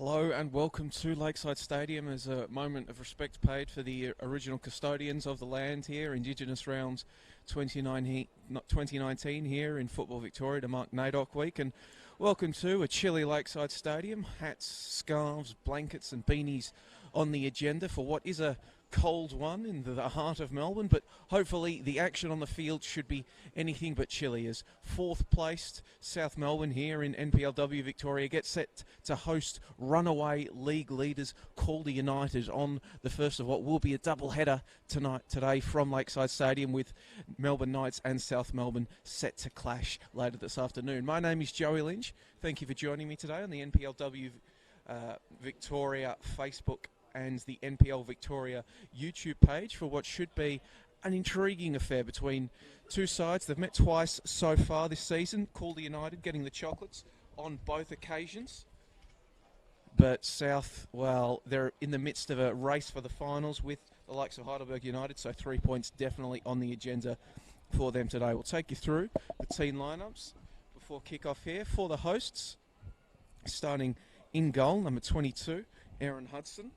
Hello and welcome to Lakeside Stadium as a moment of respect paid for the original custodians of the land here, Indigenous Rounds 2019 here in Football Victoria to mark NAIDOC Week, and welcome to a chilly Lakeside Stadium. Hats, scarves, blankets and beanies on the agenda for what is a cold one in the heart of Melbourne, but hopefully the action on the field should be anything but chilly as fourth placed South Melbourne here in NPLW Victoria gets set to host runaway league leaders Calder United on the first of what will be a double header today from Lakeside Stadium, with Melbourne Knights and South Melbourne set to clash later this afternoon. My name is Joey Lynch. Thank you for joining me today on the NPLW Victoria Facebook and the NPL Victoria YouTube page for what should be an intriguing affair between two sides. They've met twice so far this season, Calder United getting the chocolates on both occasions. But South, well, they're in the midst of a race for the finals with the likes of Heidelberg United, so 3 points definitely on the agenda for them today. We'll take you through the team lineups before kick-off here for the hosts. Starting in goal, number 22, Erin Hudson.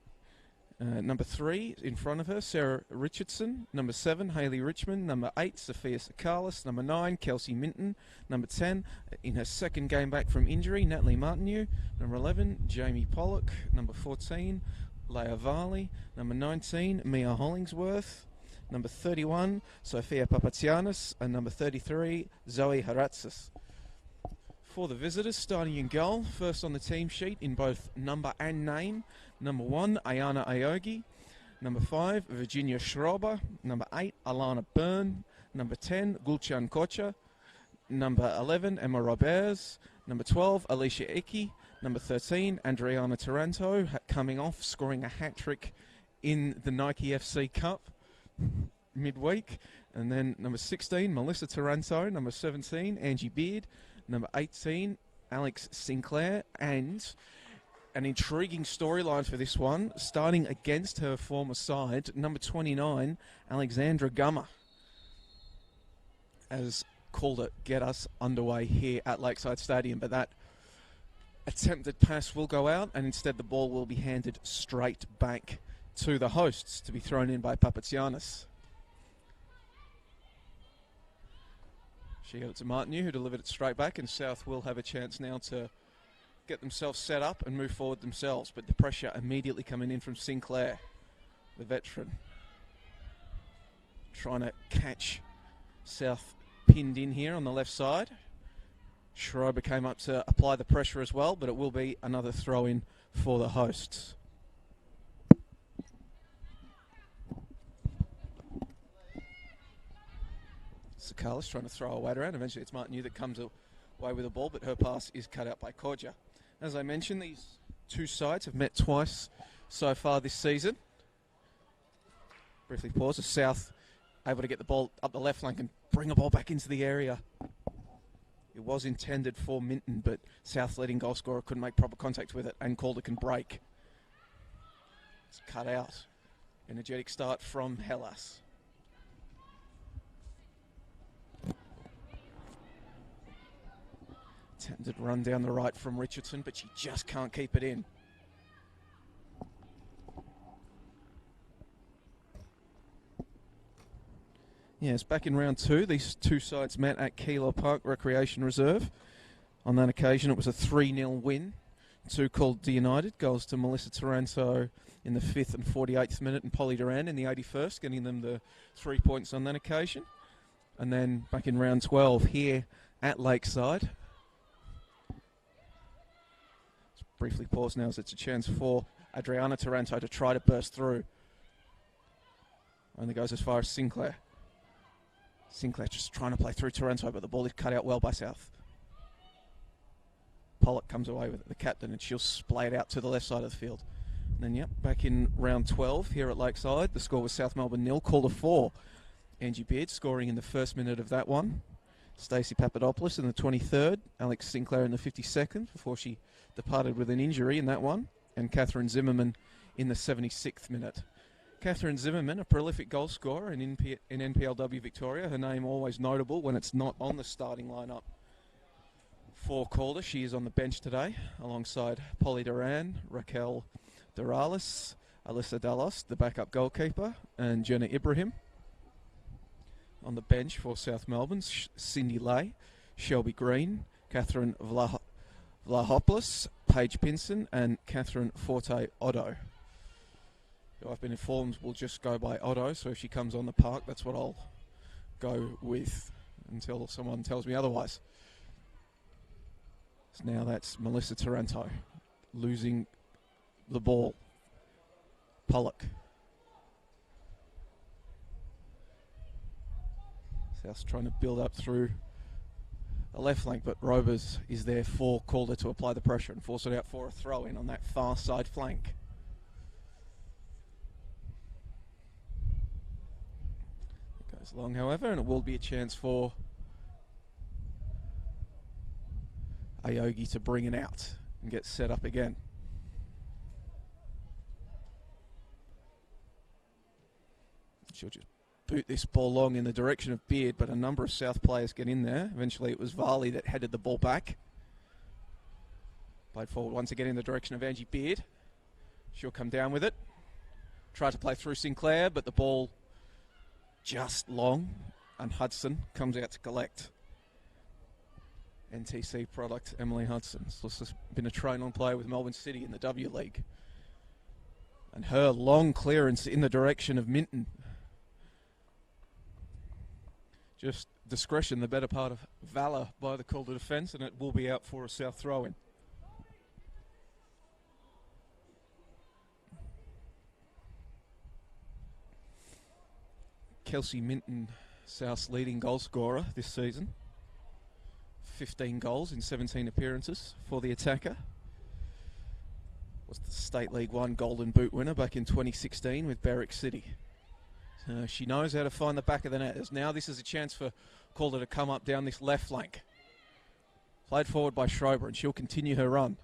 Number 3 in front of her, Sarah Richardson. Number 7, Hayley Richmond. Number 8, Sophia Sakalis. Number 9, Kelsey Minton. Number 10, in her second game back from injury, Natalie Martineau. Number 11, Jamie Pollock. Number 14, Leah Varley. Number 19, Mia Hollingsworth. Number 31, Sophia Papatsianis. And number 33, Zoe Haratzis. For the visitors, starting in goal, first on the team sheet in both number and name. Number 1, Ayana Aogi. Number 5, Virginia Schrober. Number 8, Alana Byrne. Number 10, Gulchan Kocha. Number 11, Emma Roberts. Number 12, Alicia Icky. Number 13, Adriana Taranto, coming off, scoring a hat-trick in the Nike FC Cup midweek. And then number 16, Melissa Taranto. Number 17, Angie Beard. Number 18, Alex Sinclair, and an intriguing storyline for this one, starting against her former side, number 29, Alexandra Gummer, as Calder get us underway here at Lakeside Stadium. But that attempted pass will go out, and instead the ball will be handed straight back to the hosts to be thrown in by Papatsianis. She got it to Martineau, who delivered it straight back, and South will have a chance now to get themselves set up and move forward themselves. But the pressure immediately coming in from Sinclair, the veteran, trying to catch South pinned in here on the left side. Schrober came up to apply the pressure as well, but it will be another throw-in for the hosts. Sakalis trying to throw a weight around. Eventually it's Martineau that comes away with the ball, but her pass is cut out by Kodja. As I mentioned, these two sides have met twice so far this season. Briefly pause. As South able to get the ball up the left flank and bring the ball back into the area. It was intended for Minton, but South leading goal scorer couldn't make proper contact with it, and Calder can break. It's cut out. Energetic start from Hellas. Attempted run down the right from Richardson, but she just can't keep it in. Yes, back in round 2, these two sides met at Keilor Park Recreation Reserve. On that occasion, it was a 3-0 win to Calder United. Goals to Melissa Taranto in the 5th and 48th minute, and Polly Duran in the 81st, getting them the 3 points on that occasion. And then back in round 12 here at Lakeside. Briefly pause now as it's a chance for Adriana Taranto to try to burst through. Only goes as far as Sinclair. Sinclair just trying to play through Taranto, but the ball is cut out well by South. Pollock comes away with it, the captain, and she'll splay it out to the left side of the field. And then, yep, back in round 12 here at Lakeside, the score was South Melbourne 0, Calder 4. Angie Beard scoring in the first minute of that one. Stacey Papadopoulos in the 23rd. Alex Sinclair in the 52nd before she departed with an injury in that one. And Catherine Zimmerman in the 76th minute. Catherine Zimmerman, a prolific goal scorer in NPLW Victoria. Her name always notable when it's not on the starting lineup For Calder, she is on the bench today alongside Polly Duran, Raquel Doralis, Alyssa Dallas, the backup goalkeeper, and Jenna Ibrahim. On the bench for South Melbourne, Cindy Lay, Shelby Green, Catherine Vlahopoulos, Paige Pinson, and Catherine Forte Otto. Who I've been informed will just go by Otto, so if she comes on the park, that's what I'll go with until someone tells me otherwise. So now that's Melissa Taranto losing the ball. Pollock. South's trying to build up through the left flank, but Robers is there for Calder to apply the pressure and force it out for a throw-in on that far side flank. It goes long, however, and it will be a chance for Aogi to bring it out and get set up again. She'll just boot this ball long in the direction of Beard, but a number of South players get in there. Eventually it was Varley that headed the ball back. Played forward once again in the direction of Angie Beard. She'll come down with it. Try to play through Sinclair, but the ball just long, and Hudson comes out to collect. NTC product, Emily Hudson. So this has been a train-on player with Melbourne City in the W League. And her long clearance in the direction of Minton. Just discretion, the better part of valour by the Calder defence, and it will be out for a South throw-in. Kelsey Minton, South's leading goal scorer this season. 15 goals in 17 appearances for the attacker. Was the State League 1 Golden Boot winner back in 2016 with Berwick City. She knows how to find the back of the net. Now this is a chance for Calder to come up down this left flank. Played forward by Schrober, and she'll continue her run.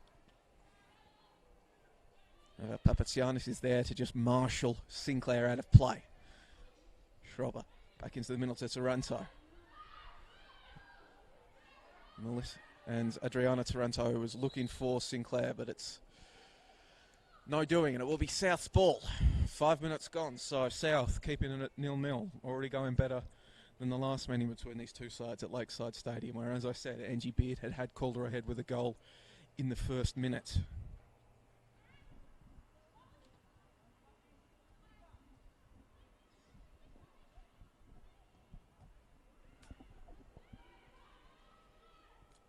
Papatsianis is there to just marshal Sinclair out of play. Schrober back into the middle to Taranto. Melissa and Adriana Taranto was looking for Sinclair, but it's no doing, and it will be South's ball. 5 minutes gone, so South keeping it at 0-0. Already going better than the last meeting between these two sides at Lakeside Stadium, where, as I said, Angie Beard had Calder ahead with a goal in the first minute.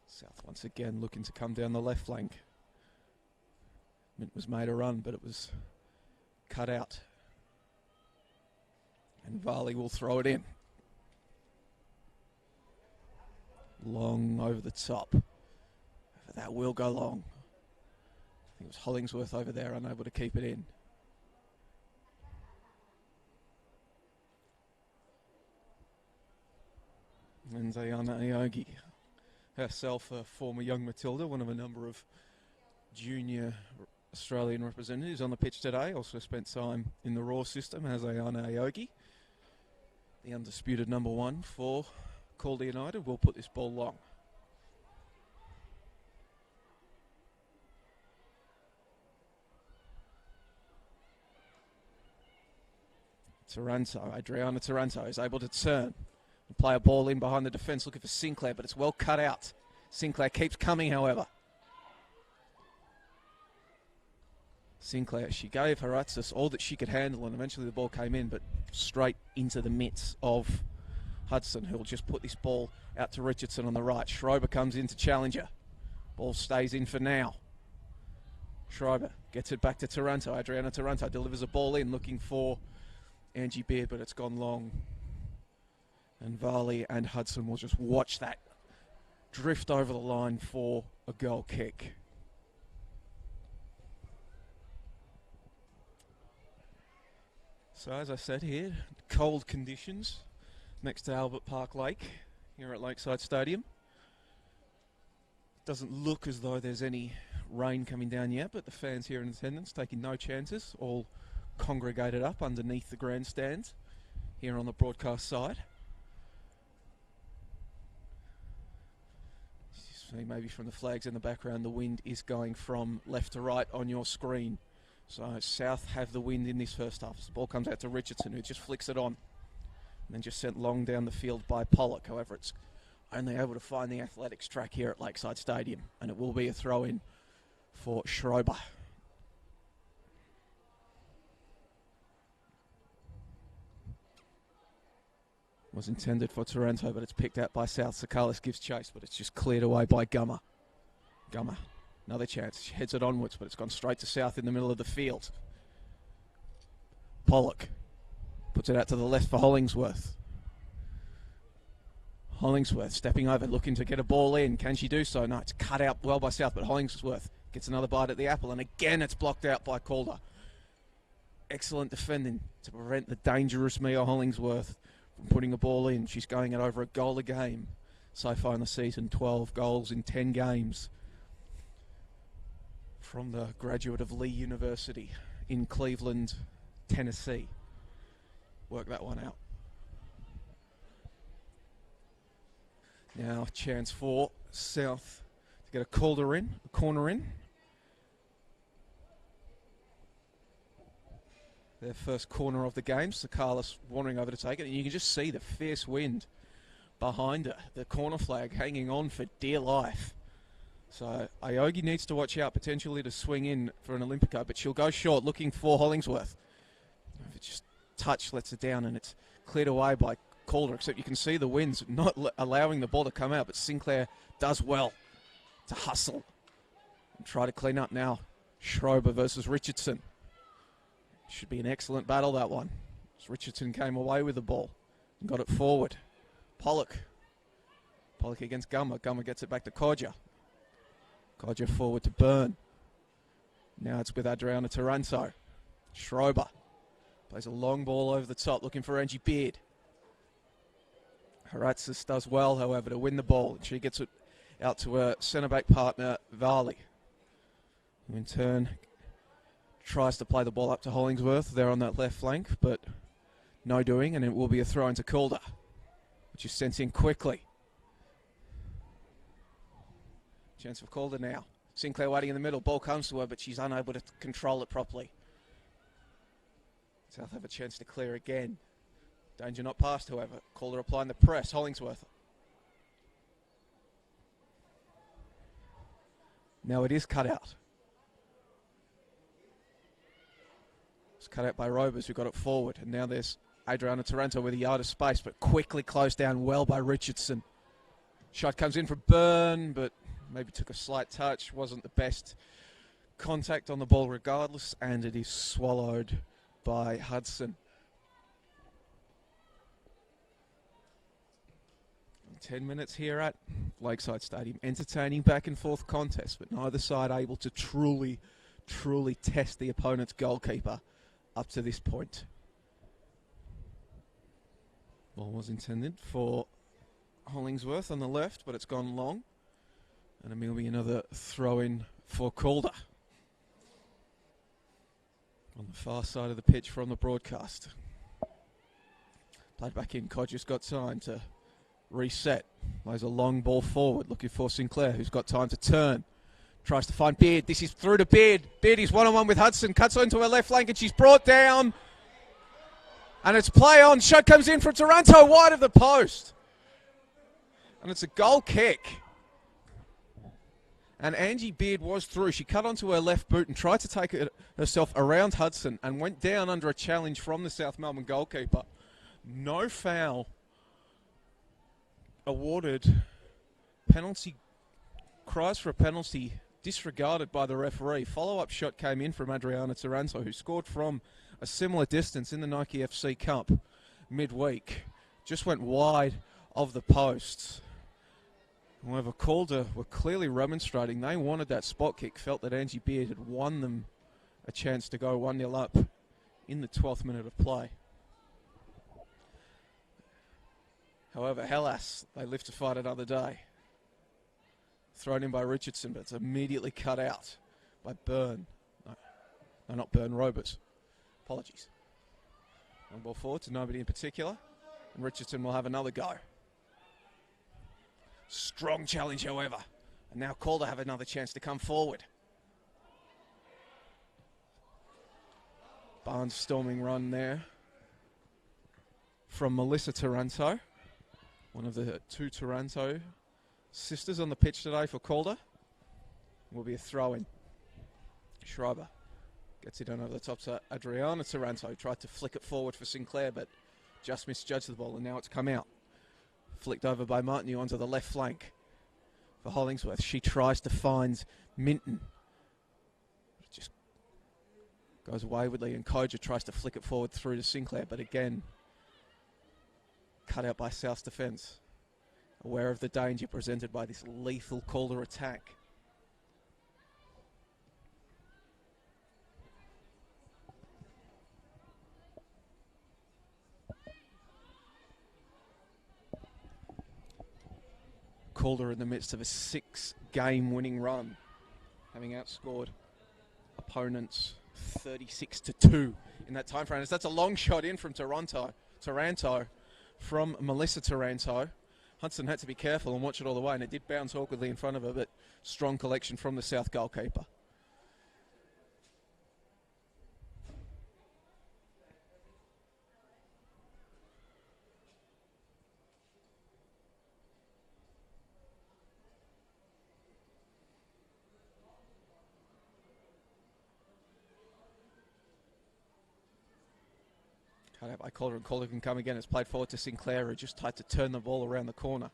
South once again looking to come down the left flank. Mint was made a run, but it was cut out. And Varley will throw it in. Long over the top. That will go long. I think it was Hollingsworth over there, unable to keep it in. And Zayana Aogi, herself a former young Matilda, one of a number of junior Australian representatives on the pitch today. Also spent time in the Raw system as Ayana Aogi. The undisputed number one for Calder United will put this ball long. Taranto, Adriana Taranto is able to turn and play a ball in behind the defence looking for Sinclair, but it's well cut out. Sinclair keeps coming, however. Sinclair, she gave Haratzis all that she could handle, and eventually the ball came in, but straight into the mitts of Hudson, who'll just put this ball out to Richardson on the right. Schrober comes in to challenge her. Ball stays in for now. Schrober gets it back to Taranto. Adriana Taranto delivers a ball in, looking for Angie Beard, but it's gone long. And Varley and Hudson will just watch that drift over the line for a goal kick. So as I said here, cold conditions next to Albert Park Lake here at Lakeside Stadium. Doesn't look as though there's any rain coming down yet, but the fans here in attendance taking no chances, all congregated up underneath the grandstand here on the broadcast side. See, maybe from the flags in the background, the wind is going from left to right on your screen. So South have the wind in this first half. The ball comes out to Richardson, who just flicks it on. And then just sent long down the field by Pollock. However, it's only able to find the athletics track here at Lakeside Stadium. And it will be a throw-in for Schrober. Was intended for Taranto, but it's picked out by South. Sakalis gives chase, but it's just cleared away by Gummer. Gummer, another chance. She heads it onwards, but it's gone straight to South in the middle of the field. Pollock puts it out to the left for Hollingsworth. Hollingsworth stepping over, looking to get a ball in. Can she do so? No, it's cut out well by South, but Hollingsworth gets another bite at the apple, and again it's blocked out by Calder. Excellent defending to prevent the dangerous Mia Hollingsworth from putting a ball in. She's going at over a goal a game so far in the season, 12 goals in 10 games from the graduate of Lee University in Cleveland, Tennessee. Work that one out. Now a chance for South to get a corner in. Their first corner of the game. Sakalis wandering over to take it, and you can just see the fierce wind behind her. The corner flag hanging on for dear life. So Aogi needs to watch out potentially to swing in for an Olympico, but she'll go short looking for Hollingsworth. If it's just touch, lets it down, and it's cleared away by Calder, except you can see the wind's not allowing the ball to come out, but Sinclair does well to hustle and try to clean up now. Schrober versus Richardson. Should be an excellent battle, that one. As Richardson came away with the ball and got it forward. Pollock against Gummer. Gummer gets it back to Kodja. Kodja forward to Byrne. Now it's with Adriana Taranto. Schrober plays a long ball over the top, looking for Angie Beard. Haratzis does well, however, to win the ball. She gets it out to her centre-back partner, Varley, who in turn tries to play the ball up to Hollingsworth there on that left flank, but no doing, and it will be a throw into Calder, which is sent in quickly. Chance for Calder now. Sinclair waiting in the middle. Ball comes to her, but she's unable to control it properly. South have a chance to clear again. Danger not past, however. Calder applying the press. Hollingsworth. Now it is cut out. It's cut out by Robers, who got it forward. And now there's Adriana Taranto with a yard of space, but quickly closed down well by Richardson. Shot comes in from Byrne, but maybe took a slight touch. Wasn't the best contact on the ball regardless, and it is swallowed by Hudson. 10 minutes here at Lakeside Stadium. Entertaining back and forth contest, but neither side able to truly test the opponent's goalkeeper up to this point. Ball was intended for Hollingsworth on the left, but it's gone long. And it will be another throw-in for Calder. On the far side of the pitch from the broadcast. Played back in. Kodja's got time to reset. Plays a long ball forward, looking for Sinclair, who's got time to turn. Tries to find Beard. This is through to Beard. Beard is one-on-one with Hudson. Cuts onto her left flank, and she's brought down. And it's play on. Shot comes in from Taranto, wide of the post. And it's a goal kick. And Angie Beard was through. She cut onto her left boot and tried to take it herself around Hudson and went down under a challenge from the South Melbourne goalkeeper. No foul awarded. Penalty, cries for a penalty disregarded by the referee. Follow-up shot came in from Adriana Taranto, who scored from a similar distance in the Nike FC Cup midweek. Just went wide of the posts. However, Calder were clearly remonstrating. They wanted that spot kick, felt that Angie Beard had won them a chance to go 1-0 up in the 12th minute of play. However, Hellas, they live to fight another day. Thrown in by Richardson, but it's immediately cut out by Byrne. No, not Byrne, Robers. Apologies. One ball forward to nobody in particular. And Richardson will have another go. Strong challenge, however. And now Calder have another chance to come forward. Barnes storming run there from Melissa Taranto, one of the two Taranto sisters on the pitch today for Calder. Will be a throw-in. Schreiber gets it on over the top to Adriana Taranto. Tried to flick it forward for Sinclair, but just misjudged the ball, and now it's come out. Flicked over by Martin onto the left flank for Hollingsworth. She tries to find Minton. Just goes waywardly, and Koja tries to flick it forward through to Sinclair, but again, cut out by South's defence. Aware of the danger presented by this lethal Calder attack. Calder in the midst of a 6-game winning run, having outscored opponents 36-2 in that time frame. That's a long shot in from Taranto from Melissa Taranto. Hudson had to be careful and watch it all the way, and it did bounce awkwardly in front of her, but strong collection from the South goalkeeper. Cut out by Calder, and Calder can come again. It's played forward to Sinclair, who just tried to turn the ball around the corner.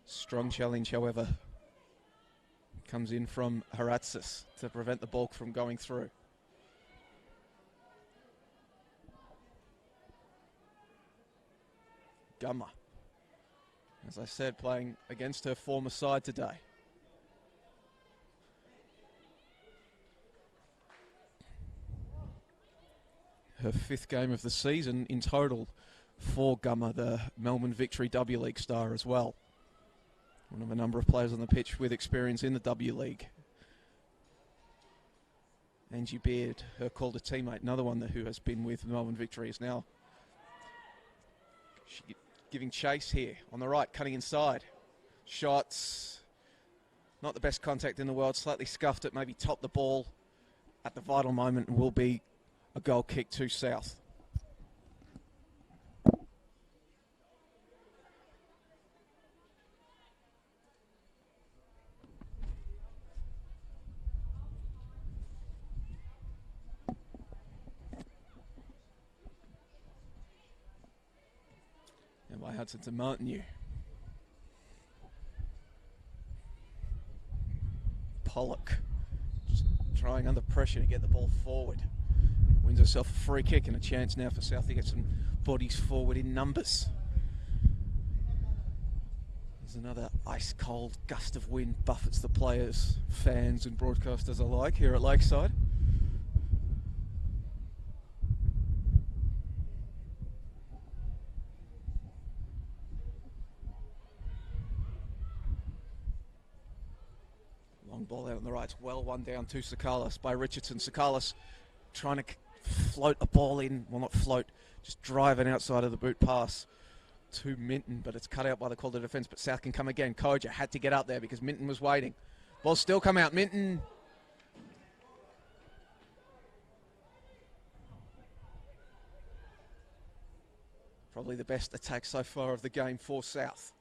Strong challenge, however, comes in from Haratsis to prevent the ball from going through. Gummer, as I said, playing against her former side today. Her 5th game of the season in total for Gummer, the Melbourne Victory W League star as well. One of a number of players on the pitch with experience in the W League. Angie Beard, her Calder teammate, another one who has been with Melbourne Victory, is now giving chase here on the right, cutting inside. Shots, not the best contact in the world, slightly scuffed it, maybe topped the ball at the vital moment, and will be a goal kick to South. And by Hudson to Martineau. Pollock just trying under pressure to get the ball forward. Wins herself a free kick, and a chance now for South to get some bodies forward in numbers. There's another ice-cold gust of wind buffets the players, fans and broadcasters alike here at Lakeside. Long ball out on the right. It's well one down to Sakalis by Richardson. Sakalis trying to float a ball in, well, not float, just drive an outside of the boot pass to Minton, but it's cut out by the Calder defence. But South can come again. Koja had to get up there because Minton was waiting. Ball still come out. Minton. Probably the best attack so far of the game for South.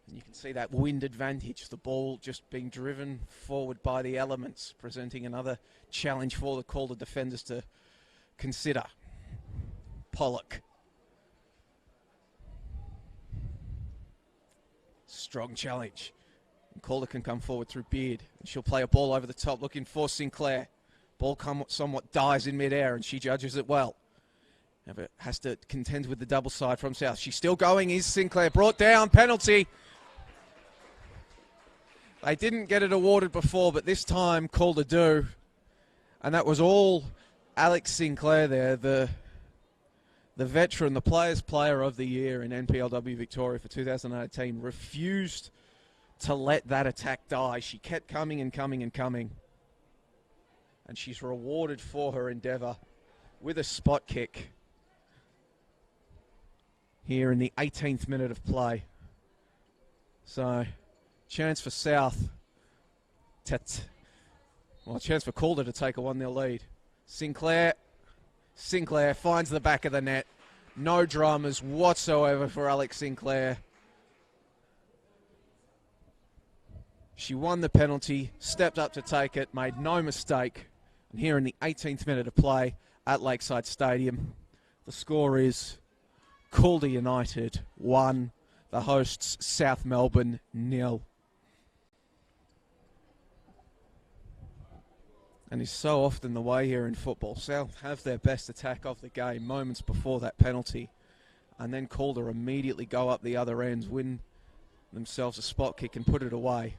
And you can see that wind advantage, the ball just being driven forward by the elements, presenting another challenge for the Calder defenders to consider. Pollock. Strong challenge. And Calder can come forward through Beard. And she'll play a ball over the top, looking for Sinclair. Ball somewhat dies in midair, and she judges it well. However, has to contend with the double side from South. She's still going, is Sinclair. Brought down, penalty. They didn't get it awarded before, but this time Calder do. And that was all Alex Sinclair there, the veteran, the Players' Player of the Year in NPLW Victoria for 2018, refused to let that attack die. She kept coming and coming and coming. And she's rewarded for her endeavour with a spot kick here in the 18th minute of play. So Chance for South. Chance for Calder to take a 1-0 lead. Sinclair finds the back of the net. No dramas whatsoever for Alex Sinclair. She won the penalty, stepped up to take it, made no mistake. And here in the 18th minute of play at Lakeside Stadium, the score is Calder United 1, the hosts South Melbourne 0. And it's so often the way here in football. South have their best attack of the game moments before that penalty. And then Calder immediately go up the other end, win themselves a spot kick and put it away.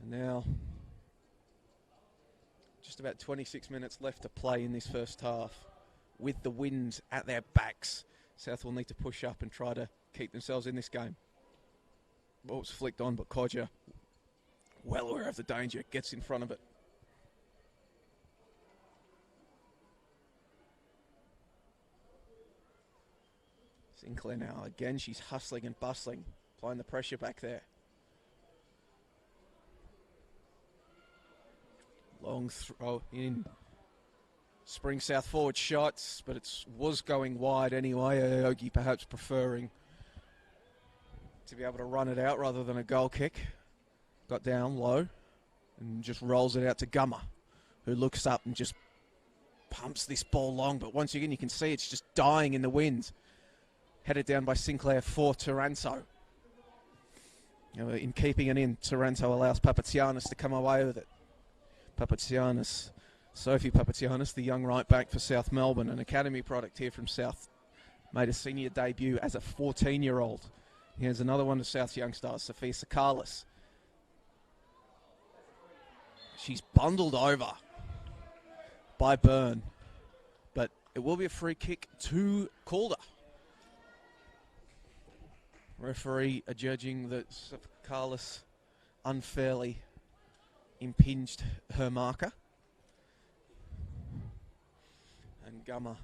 And now, just about 26 minutes left to play in this first half. With the wind at their backs, South will need to push up and try to keep themselves in this game. Ball was flicked on, but Codger, well aware of the danger, gets in front of it. Sinclair now, again, she's hustling and bustling, applying the pressure back there. Long throw in. Spring South forward shots, but it was going wide anyway. Aogi perhaps preferring to be able to run it out rather than a goal kick. Got down low and just rolls it out to Gummer, who looks up and just pumps this ball long. But once again, you can see it's just dying in the wind. Headed down by Sinclair for Taranto. In keeping it in, Taranto allows Papatsianis to come away with it. Sophie Papatsianis, the young right back for South Melbourne, an academy product here from South, made a senior debut as a 14-year-old. Here's another one of South's young stars, Sophia Sakalis. She's bundled over by Byrne, but it will be a free kick to Calder. Referee adjudging that Sakalis unfairly impinged her marker. And Gummer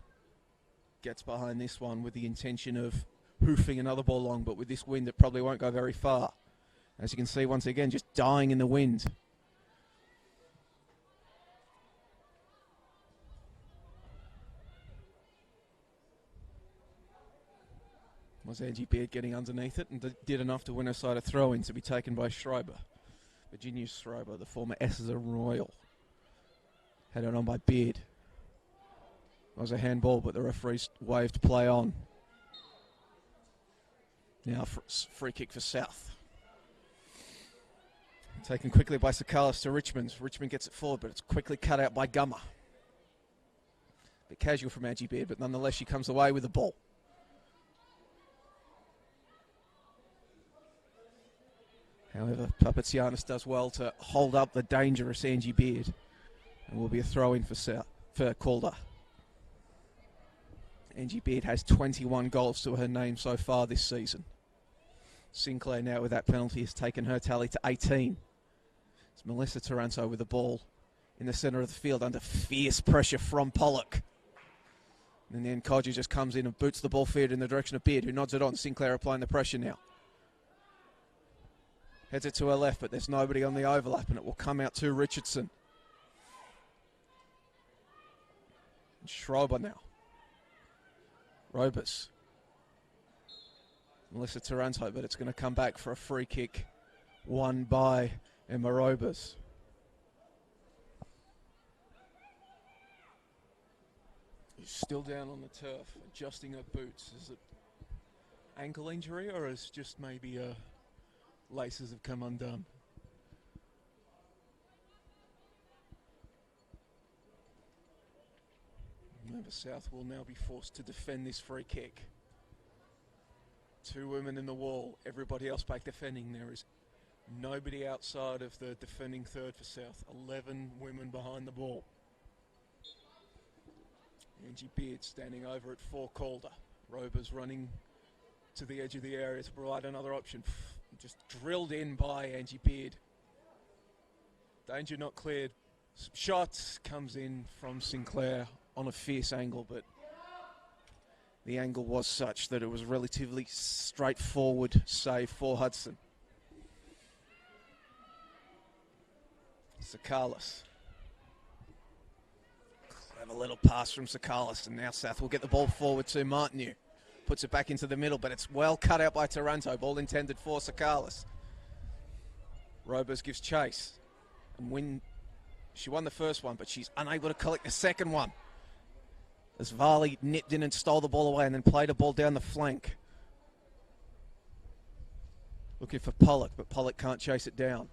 gets behind this one with the intention of hoofing another ball long, but with this wind it probably won't go very far. As you can see, once again, just dying in the wind. Was Angie Beard getting underneath it and did enough to win her side a throw-in to be taken by Schreiber. Virginia Schreiber, the former Essendon Royal. Headed on by Beard. It was a handball, but the referees waved play on. Now free kick for South. Taken quickly by Sakalis to Richmond. Richmond gets it forward, but it's quickly cut out by Gummer. Bit casual from Angie Beard, but nonetheless she comes away with the ball. However, Papatsianis does well to hold up the dangerous Angie Beard. And will be a throw-in for Calder. Angie Beard has 21 goals to her name so far this season. Sinclair now with that penalty has taken her tally to 18. It's Melissa Taranto with the ball in the centre of the field under fierce pressure from Pollock. And then Codger just comes in and boots the ball forward in the direction of Beard, who nods it on. Sinclair applying the pressure now. Heads it to her left, but there's nobody on the overlap, and it will come out to Richardson. And Schreiber now. Robus. Melissa Taranto, but it's going to come back for a free kick won by Emma Robus. She's still down on the turf, adjusting her boots. Is it ankle injury, or is just maybe laces have come undone? Remember, South will now be forced to defend this free kick. 2 women in the wall, everybody else back defending. There is nobody outside of the defending third for South. 11 women behind the ball. Angie Beard standing over it for Calder. Rober's running to the edge of the area to provide another option. Just drilled in by Angie Beard. Danger not cleared. Shots comes in from Sinclair on a fierce angle, but the angle was such that it was relatively straightforward save for Hudson. Sakalis. Clever little pass from Sakalis, and now South will get the ball forward to Martineau. Puts it back into the middle, but it's well cut out by Taranto. Ball intended for Sakalis. Robers gives chase. And she won the first one, but she's unable to collect the second one, as Varley nipped in and stole the ball away and then played a ball down the flank. Looking for Pollock, but Pollock can't chase it down.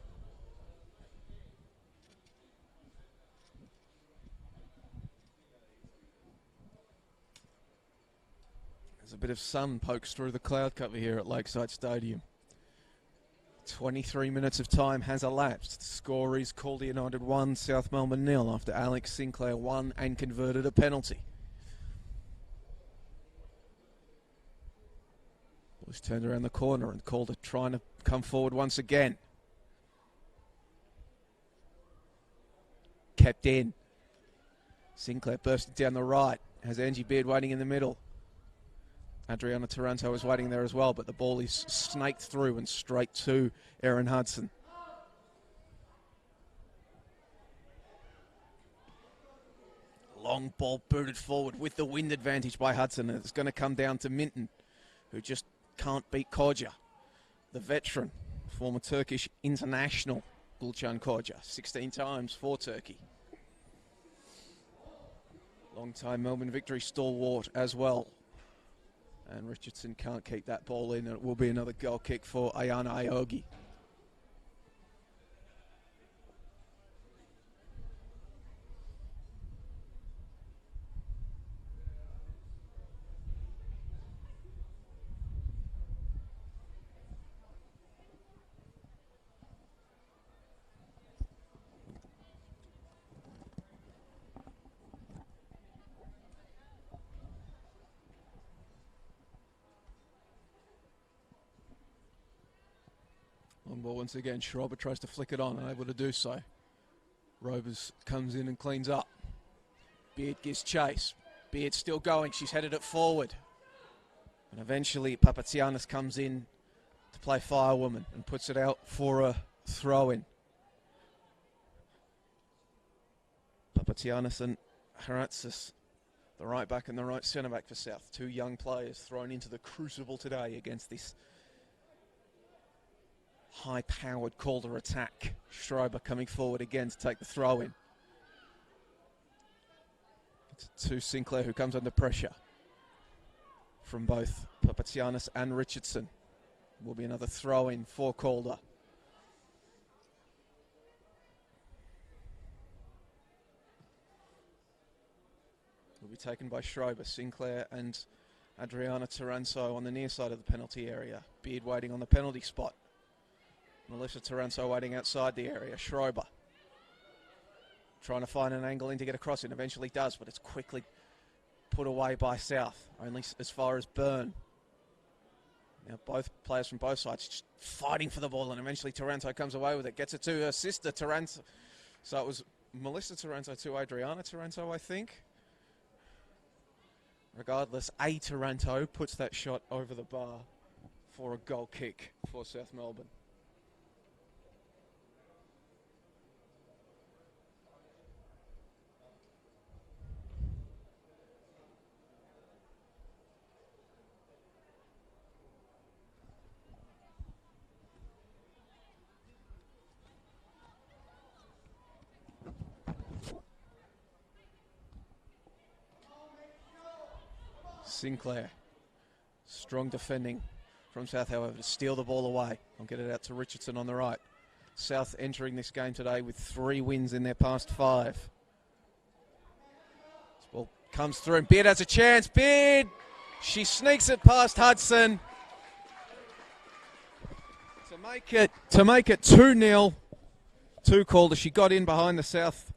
There's a bit of sun pokes through the cloud cover here at Lakeside Stadium. 23 minutes of time has elapsed. The score is Calder United 1, South Melbourne 0 after Alex Sinclair won and converted a penalty. Ball's turned around the corner and Calder trying to come forward once again. Kept in. Sinclair bursted down the right. Has Angie Beard waiting in the middle. Adriana Taranto is waiting there as well, but the ball is snaked through and straight to Erin Hudson. Long ball booted forward with the wind advantage by Hudson, and it's going to come down to Minton, who just can't beat Koca. The veteran, former Turkish international, Gulcan Koca, 16 times for Turkey. Long-time Melbourne victory stalwart as well. And Richardson can't keep that ball in, and it will be another goal kick for Ayana Aogi. On ball once again, Schreiber tries to flick it on, unable to do so. Rovers comes in and cleans up. Beard gives chase. Beard still going, she's headed it forward. And eventually Papatsianis comes in to play firewoman and puts it out for a throw-in. Papatsianis and Haratsis, the right back and the right centre back for South. Two young players thrown into the crucible today against this high-powered Calder attack. Schreiber coming forward again to take the throw-in. It's to Sinclair, who comes under pressure from both Papatsianis and Richardson. Will be another throw-in for Calder. Will be taken by Schreiber. Sinclair and Adriana Taranto on the near side of the penalty area. Beard waiting on the penalty spot. Melissa Taranto waiting outside the area. Schreiber trying to find an angle in to get across it. Eventually does, but it's quickly put away by South, only as far as Byrne. Now both players from both sides just fighting for the ball, and eventually Taranto comes away with it. Gets it to her sister Taranto. So it was Melissa Taranto to Adriana Taranto, I think. Regardless, A Taranto puts that shot over the bar for a goal kick for South Melbourne. Sinclair, strong defending from South, however, to steal the ball away. I'll get it out to Richardson on the right. South entering this game today with 3 wins in their past 5. This ball comes through and Beard has a chance. Beard, she sneaks it past Hudson to make it 2-0 to Calder. She got in behind the South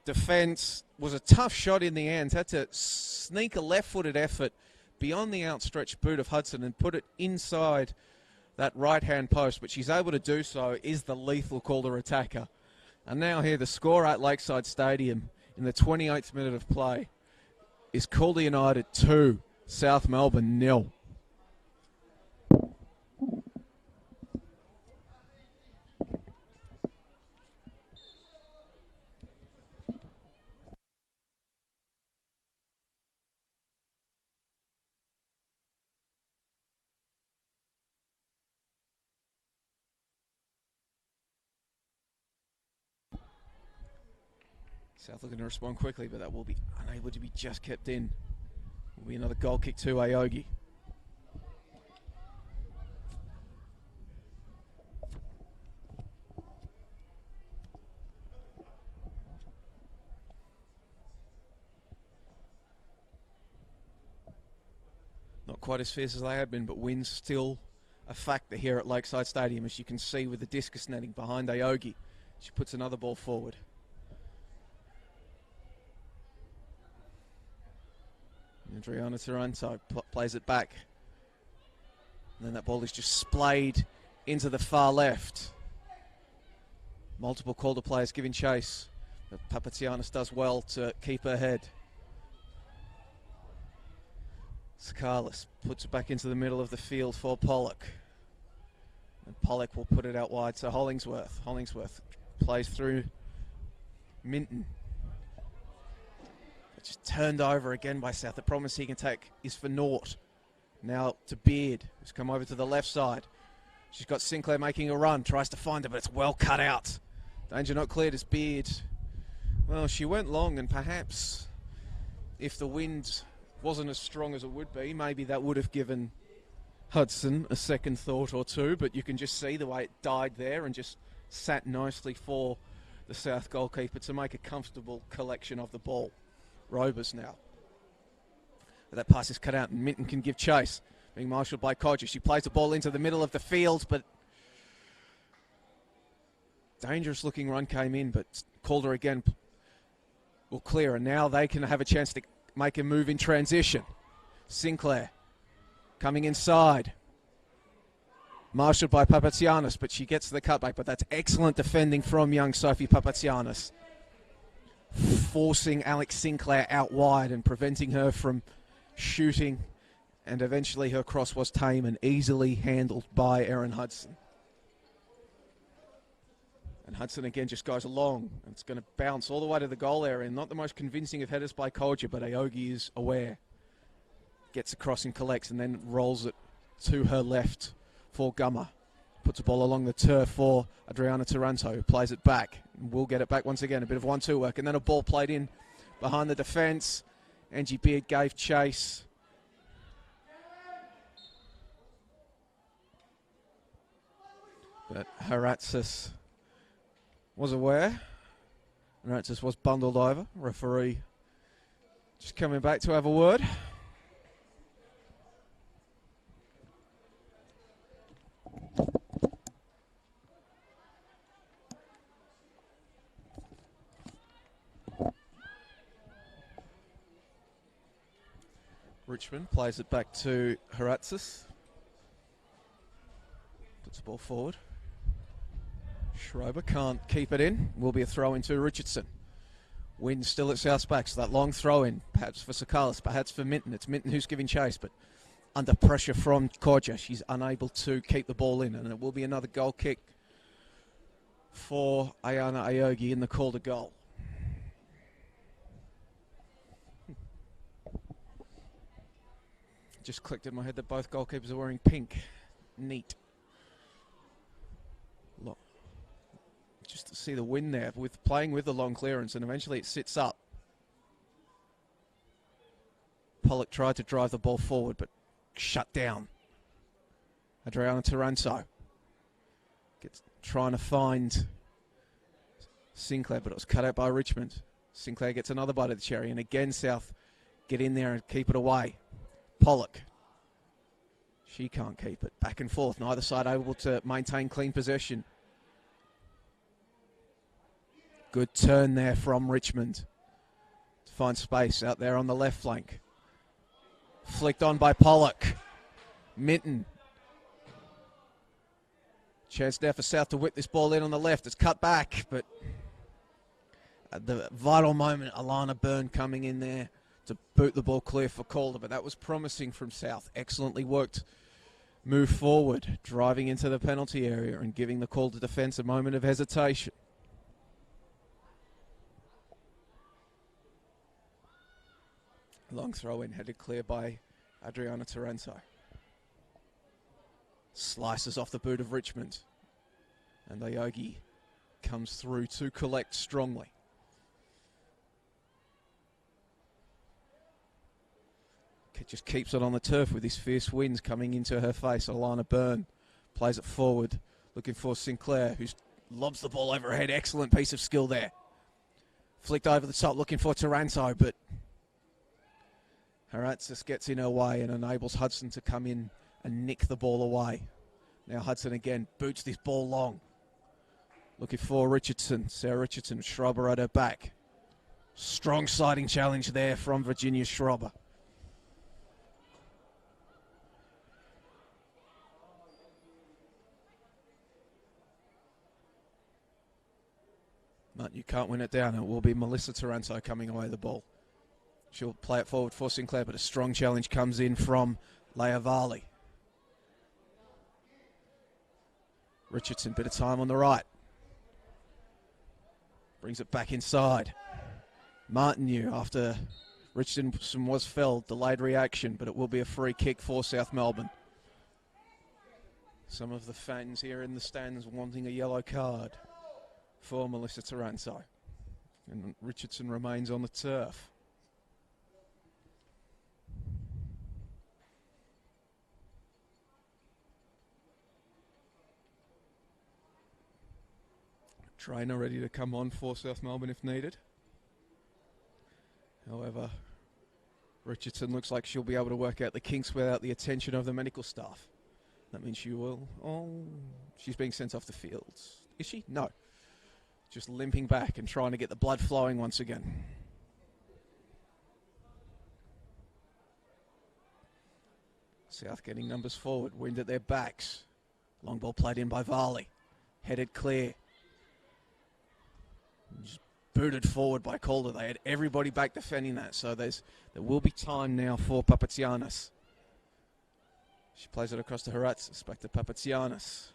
defence. Was a tough shot in the end. Had to sneak a left-footed effort beyond the outstretched boot of Hudson and put it inside that right-hand post. But she's able to do so, is the lethal Calder attacker. And now here, the score at Lakeside Stadium in the 28th minute of play is Calder United 2, South Melbourne 0. South looking to respond quickly, but that will be unable to be just kept in. Will be another goal kick to Aogi. Not quite as fierce as they have been, but wind's still a factor here at Lakeside Stadium, as you can see with the discus netting behind Aogi. She puts another ball forward. Adriana Taranto plays it back. And then that ball is just splayed into the far left. Multiple Calder players giving chase. But Papatsianis does well to keep her head. Sakalis puts it back into the middle of the field for Pollock. And Pollock will put it out wide to Hollingsworth. Hollingsworth plays through Minton. Just turned over again by South. The promise he can take is for naught. Now to Beard, who's come over to the left side. She's got Sinclair making a run, tries to find her, but it's well cut out. Danger not cleared as Beard. Well, she went long, and perhaps if the wind wasn't as strong as it would be, maybe that would have given Hudson a second thought or two, but you can just see the way it died there and just sat nicely for the South goalkeeper to make a comfortable collection of the ball. Robers now. But that pass is cut out and Minton can give chase. Being marshalled by Codger. She plays the ball into the middle of the field, but dangerous looking run came in, but Calder again will clear, and now they can have a chance to make a move in transition. Sinclair coming inside. Marshalled by Papatsianis, but she gets the cutback, but that's excellent defending from young Sophie Papatsianis. Forcing Alex Sinclair out wide and preventing her from shooting, and eventually her cross was tame and easily handled by Erin Hudson. And Hudson again just goes along, and it's going to bounce all the way to the goal area. Not the most convincing of headers by Codger, but Aogi is aware. Gets across and collects, and then rolls it to her left for Gummer. Puts the ball along the turf for Adriana Taranto, who plays it back. We'll get it back once again. A bit of 1-2 work, and then a ball played in behind the defence. Angie Beard gave chase. But Haratsis was aware. Haratsis was bundled over. Referee just coming back to have a word. Richmond plays it back to Haratsis. Puts the ball forward. Schrober can't keep it in. Will be a throw into Richardson. Wind still at South's back, so that long throw in, perhaps for Sakalis, perhaps for Minton. It's Minton who's giving chase, but under pressure from Codger, she's unable to keep the ball in, and it will be another goal kick for Ayana Aogi in the Calder goal. Just clicked in my head that both goalkeepers are wearing pink. Neat. Look, just to see the wind there with playing with the long clearance, and eventually it sits up. Pollock tried to drive the ball forward, but shut down. Adriana Taranto trying to find Sinclair, but it was cut out by Richmond. Sinclair gets another bite of the cherry, and again South get in there and keep it away. Pollock. She can't keep it. Back and forth. Neither side able to maintain clean possession. Good turn there from Richmond to find space out there on the left flank. Flicked on by Pollock. Minton. Chance now for South to whip this ball in on the left. It's cut back, but at the vital moment, Alana Byrne coming in there to boot the ball clear for Calder, but that was promising from South. Excellently worked move forward, driving into the penalty area and giving the Calder defence a moment of hesitation. Long throw in, headed clear by Adriana Taranto. Slices off the boot of Richmond. And Aogi comes through to collect strongly. Just keeps it on the turf with his fierce winds coming into her face. Alana Byrne plays it forward, looking for Sinclair, who lobs the ball overhead. Excellent piece of skill there. Flicked over the top, looking for Taranto, but Haratzis gets in her way and enables Hudson to come in and nick the ball away. Now Hudson again boots this ball long. Looking for Richardson. Sarah Richardson, Schrober at her back. Strong sliding challenge there from Virginia Schrober. But you can't win it down. It will be Melissa Taranto coming away the ball. She'll play it forward for Sinclair, but a strong challenge comes in from Leah Varley. Richardson, bit of time on the right. Brings it back inside. Martineau, after Richardson was felled, delayed reaction, but it will be a free kick for South Melbourne. Some of the fans here in the stands wanting a yellow card for Melissa Taranto. And Richardson remains on the turf. Trainer ready to come on for South Melbourne if needed. However, Richardson looks like she'll be able to work out the kinks without the attention of the medical staff. That means she will... Oh, she's being sent off the field. Is she? No. Just limping back and trying to get the blood flowing once again. South getting numbers forward. Wind at their backs. Long ball played in by Varley. Headed clear. Just booted forward by Calder. They had everybody back defending that, so there will be time now for Papatsianis. She plays it across to Haratzis, back to Papatsianis.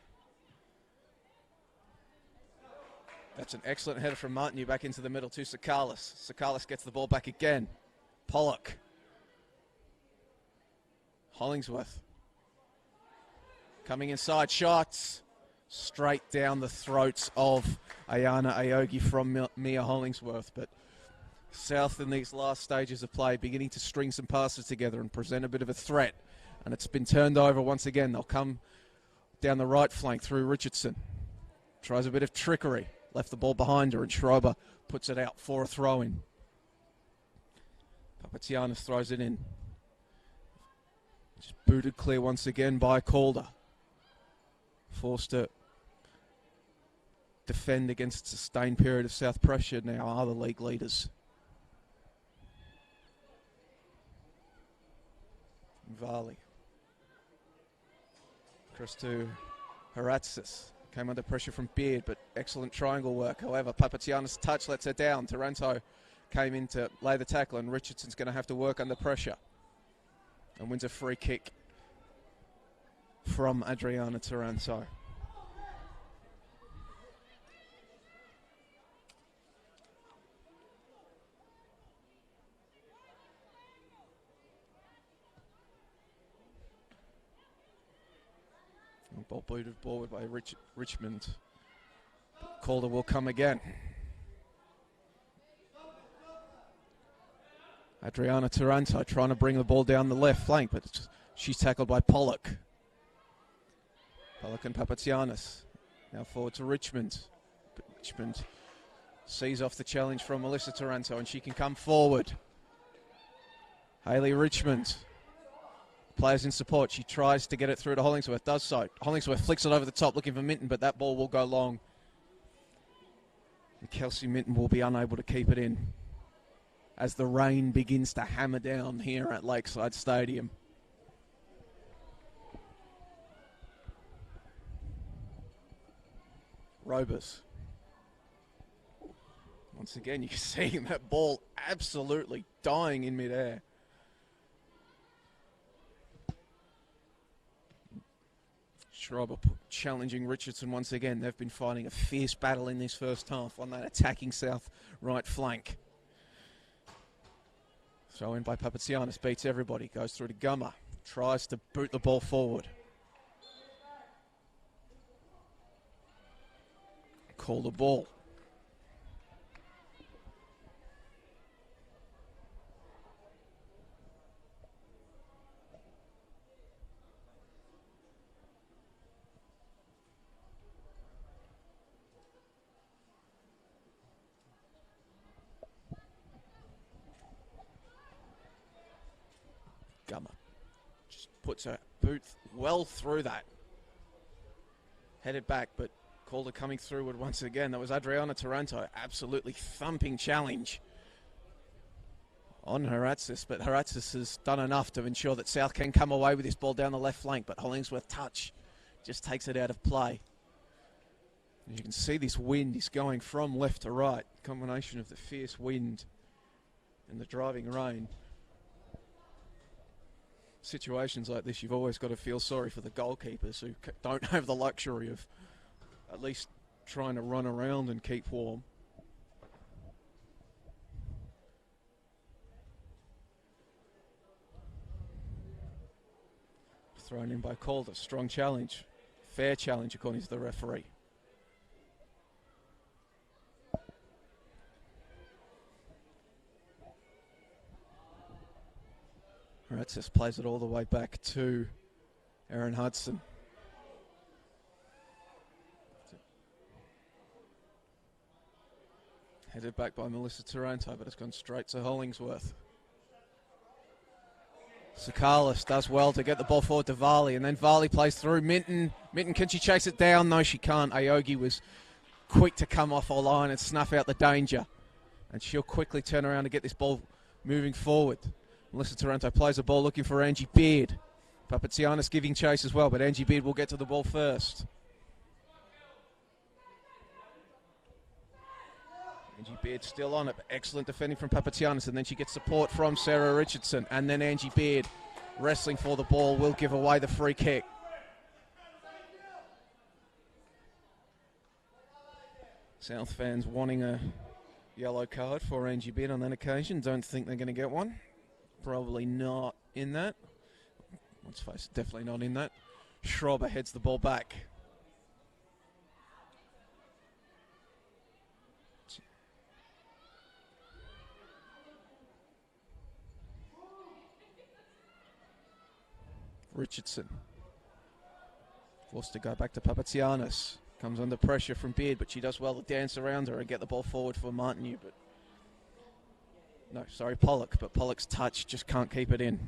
That's an excellent header from Martineau back into the middle to Sakalis. Sakalis gets the ball back again. Pollock. Hollingsworth. Coming inside, shots. Straight down the throats of Ayana Aogi from Mia Hollingsworth. But South in these last stages of play beginning to string some passes together and present a bit of a threat. And it's been turned over once again. They'll come down the right flank through Richardson. Tries a bit of trickery. Left the ball behind her and Schrober puts it out for a throw-in. Papatsianis throws it in. Just booted clear once again by Calder. Forced to defend against a sustained period of South pressure now are the league leaders. Varley. Across to Haratzis. Came under pressure from Beard, but excellent triangle work. However, Papatsianis' touch lets her down. Taranto came in to lay the tackle, and Richardson's going to have to work under pressure. And wins a free kick from Adriana Taranto. Ball booted forward by Richmond. Calder will come again. Adriana Taranto trying to bring the ball down the left flank, but she's tackled by Pollock. Pollock and Papatsianis. Now forward to Richmond. But Richmond sees off the challenge from Melissa Taranto and she can come forward. Hayley Richmond. Players in support. She tries to get it through to Hollingsworth. Does so. Hollingsworth flicks it over the top looking for Minton, but that ball will go long. And Kelsey Minton will be unable to keep it in as the rain begins to hammer down here at Lakeside Stadium. Robers. Once again, you can see that ball absolutely dying in midair. Schreiber challenging Richardson once again. They've been fighting a fierce battle in this first half on that attacking south right flank. Throw in by Papazianis, beats everybody, goes through to Gummer, tries to boot the ball forward. Call the ball. Gummer just puts her boot well through that. Headed back, but Calder coming through it once again. That was Adriana Taranto. Absolutely thumping challenge on Haratsis, but Haratsis has done enough to ensure that South can come away with this ball down the left flank, but Hollingsworth touch just takes it out of play. As you can see, this wind is going from left to right. Combination of the fierce wind and the driving rain. Situations like this, you've always got to feel sorry for the goalkeepers who don't have the luxury of at least trying to run around and keep warm. Thrown in by Calder. Strong challenge. Fair challenge according to the referee. Ratzis plays it all the way back to Aaron Hudson. Headed back by Melissa Taranto, but it's gone straight to Hollingsworth. Sakalis does well to get the ball forward to Varley, and then Varley plays through Minton. Minton, can she chase it down? No, she can't. Aogi was quick to come off our line and snuff out the danger. And she'll quickly turn around to get this ball moving forward. Melissa Taranto plays the ball looking for Angie Beard. Papazianis giving chase as well, but Angie Beard will get to the ball first. Angie Beard still on it, but excellent defending from Papazianis, and then she gets support from Sarah Richardson, and then Angie Beard wrestling for the ball will give away the free kick. South fans wanting a yellow card for Angie Beard on that occasion. Don't think they're going to get one. Probably not in that. Let's face it, definitely not in that. Schreiber heads the ball back. Richardson forced to go back to Papazianis. Comes under pressure from Beard, but she does well to dance around her and get the ball forward for Martin but no, sorry, Pollock, but Pollock's touch just can't keep it in.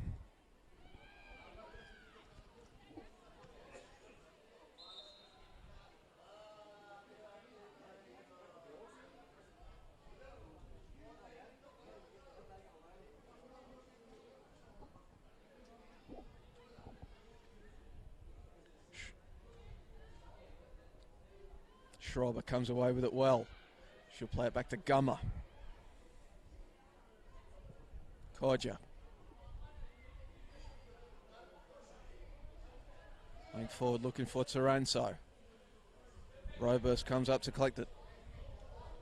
Schreiber comes away with it well. She'll play it back to Gummer. Kodja. Going forward looking for Taranto. Roburst comes up to collect it.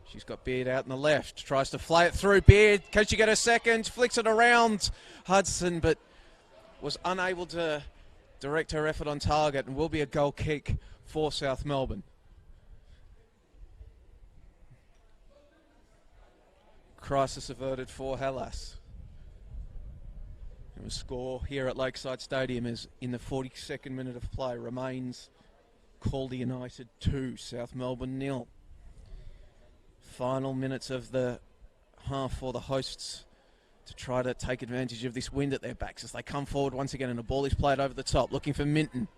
She's got Beard out in the left. Tries to flay it through. Beard, can she get a second? Flicks it around Hudson, but was unable to direct her effort on target, and will be a goal kick for South Melbourne. Crisis averted for Hellas. And the score here at Lakeside Stadium is in the 42nd minute of play remains Calder United 2, South Melbourne 0. Final minutes of the half for the hosts to try to take advantage of this wind at their backs as they come forward once again, and the ball is played over the top looking for Minton.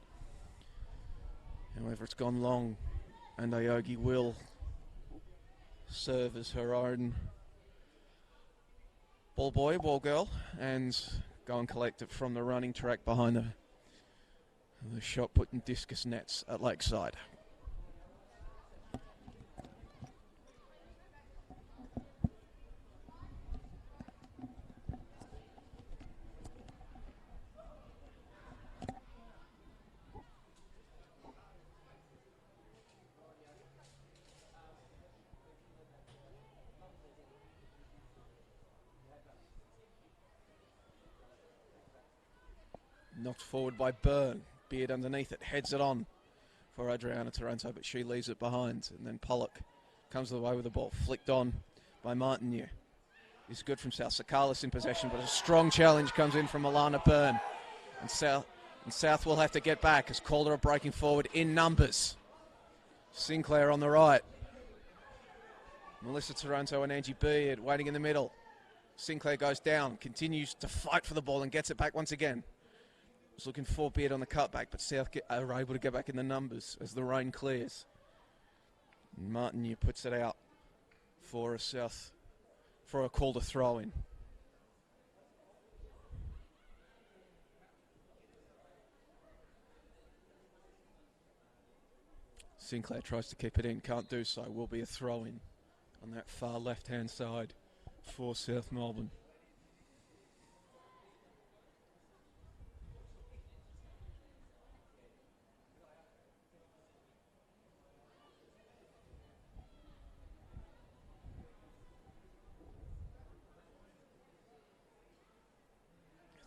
However, it's gone long, and Aogi will serve as her own ball boy, ball girl, and go and collect it from the running track behind the shot put in discus nets at Lakeside. Knocked forward by Byrne. Beard underneath it, heads it on for Adriana Taranto, but she leaves it behind. And then Pollock comes away with the ball, flicked on by Martineau. Is good from South. Sakalis in possession, but a strong challenge comes in from Alana Byrne. And South will have to get back as Calder are breaking forward in numbers. Sinclair on the right. Melissa Taranto and Angie Beard waiting in the middle. Sinclair goes down, continues to fight for the ball and gets it back once again. Was looking for Beard on the cutback, but South are able to get back in the numbers as the rain clears. Martineau puts it out for a South, for a Calder throw in. Sinclair tries to keep it in, can't do so. Will be a throw in on that far left hand side for South Melbourne.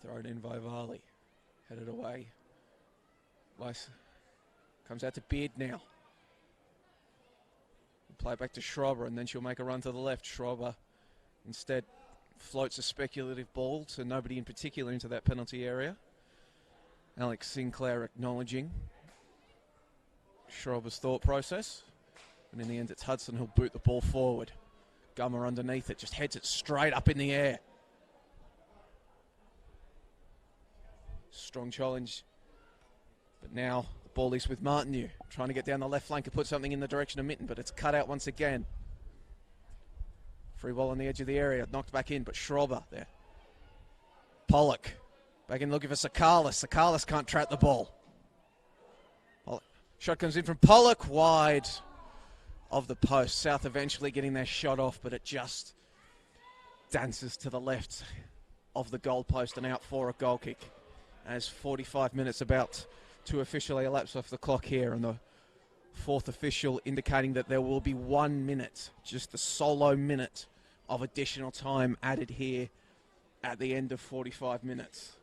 Thrown in by Varley. Headed away. Weiss comes out to Beard now. Play back to Schrober, and then she'll make a run to the left. Schrober instead floats a speculative ball to nobody in particular into that penalty area. Alex Sinclair acknowledging Schrober's thought process. And in the end, it's Hudson who'll boot the ball forward. Gummer underneath it, just heads it straight up in the air. Strong challenge. But now the ball is with Martineau, trying to get down the left flank and put something in the direction of Mitten, but it's cut out once again. Free ball on the edge of the area, knocked back in, but Schrober there. Pollock back in looking for Sakalis. Sakalis can't trap the ball. Pollock. Shot comes in from Pollock, wide of the post. South eventually getting their shot off, but it just dances to the left of the goal post and out for a goal kick. As 45 minutes about to officially elapse off the clock here, and the fourth official indicating that there will be 1 minute, just a solo minute of additional time added here at the end of 45 minutes.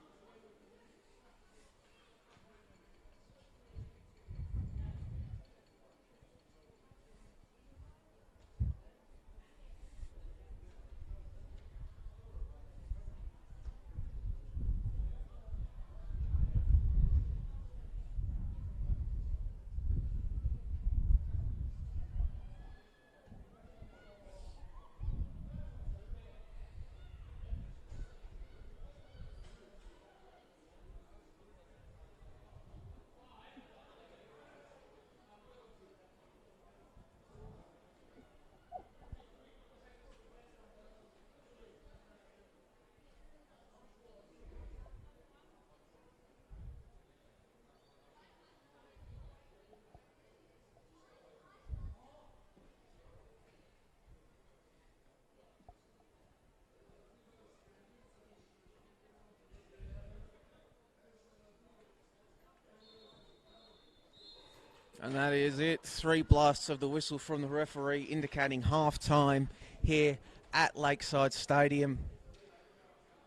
And that is it. 3 blasts of the whistle from the referee indicating half-time here at Lakeside Stadium.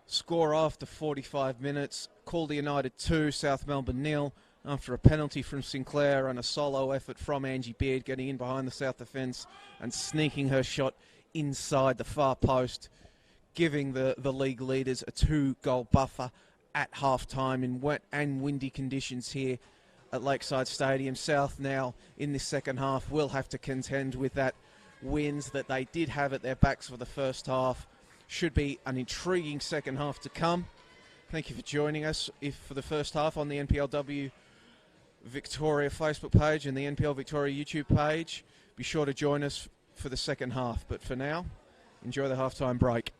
Score after 45 minutes. Calder United 2, South Melbourne 0. After a penalty from Sinclair and a solo effort from Angie Beard getting in behind the South defence and sneaking her shot inside the far post, giving the league leaders a 2-goal buffer at half-time in wet and windy conditions here at Lakeside Stadium. South now in this second half will have to contend with that wins that they did have at their backs for the first half. Should be an intriguing second half to come. Thank you for joining us for the first half on the NPLW Victoria Facebook page and the NPL Victoria YouTube page. Be sure to join us for the second half. But for now, enjoy the halftime break.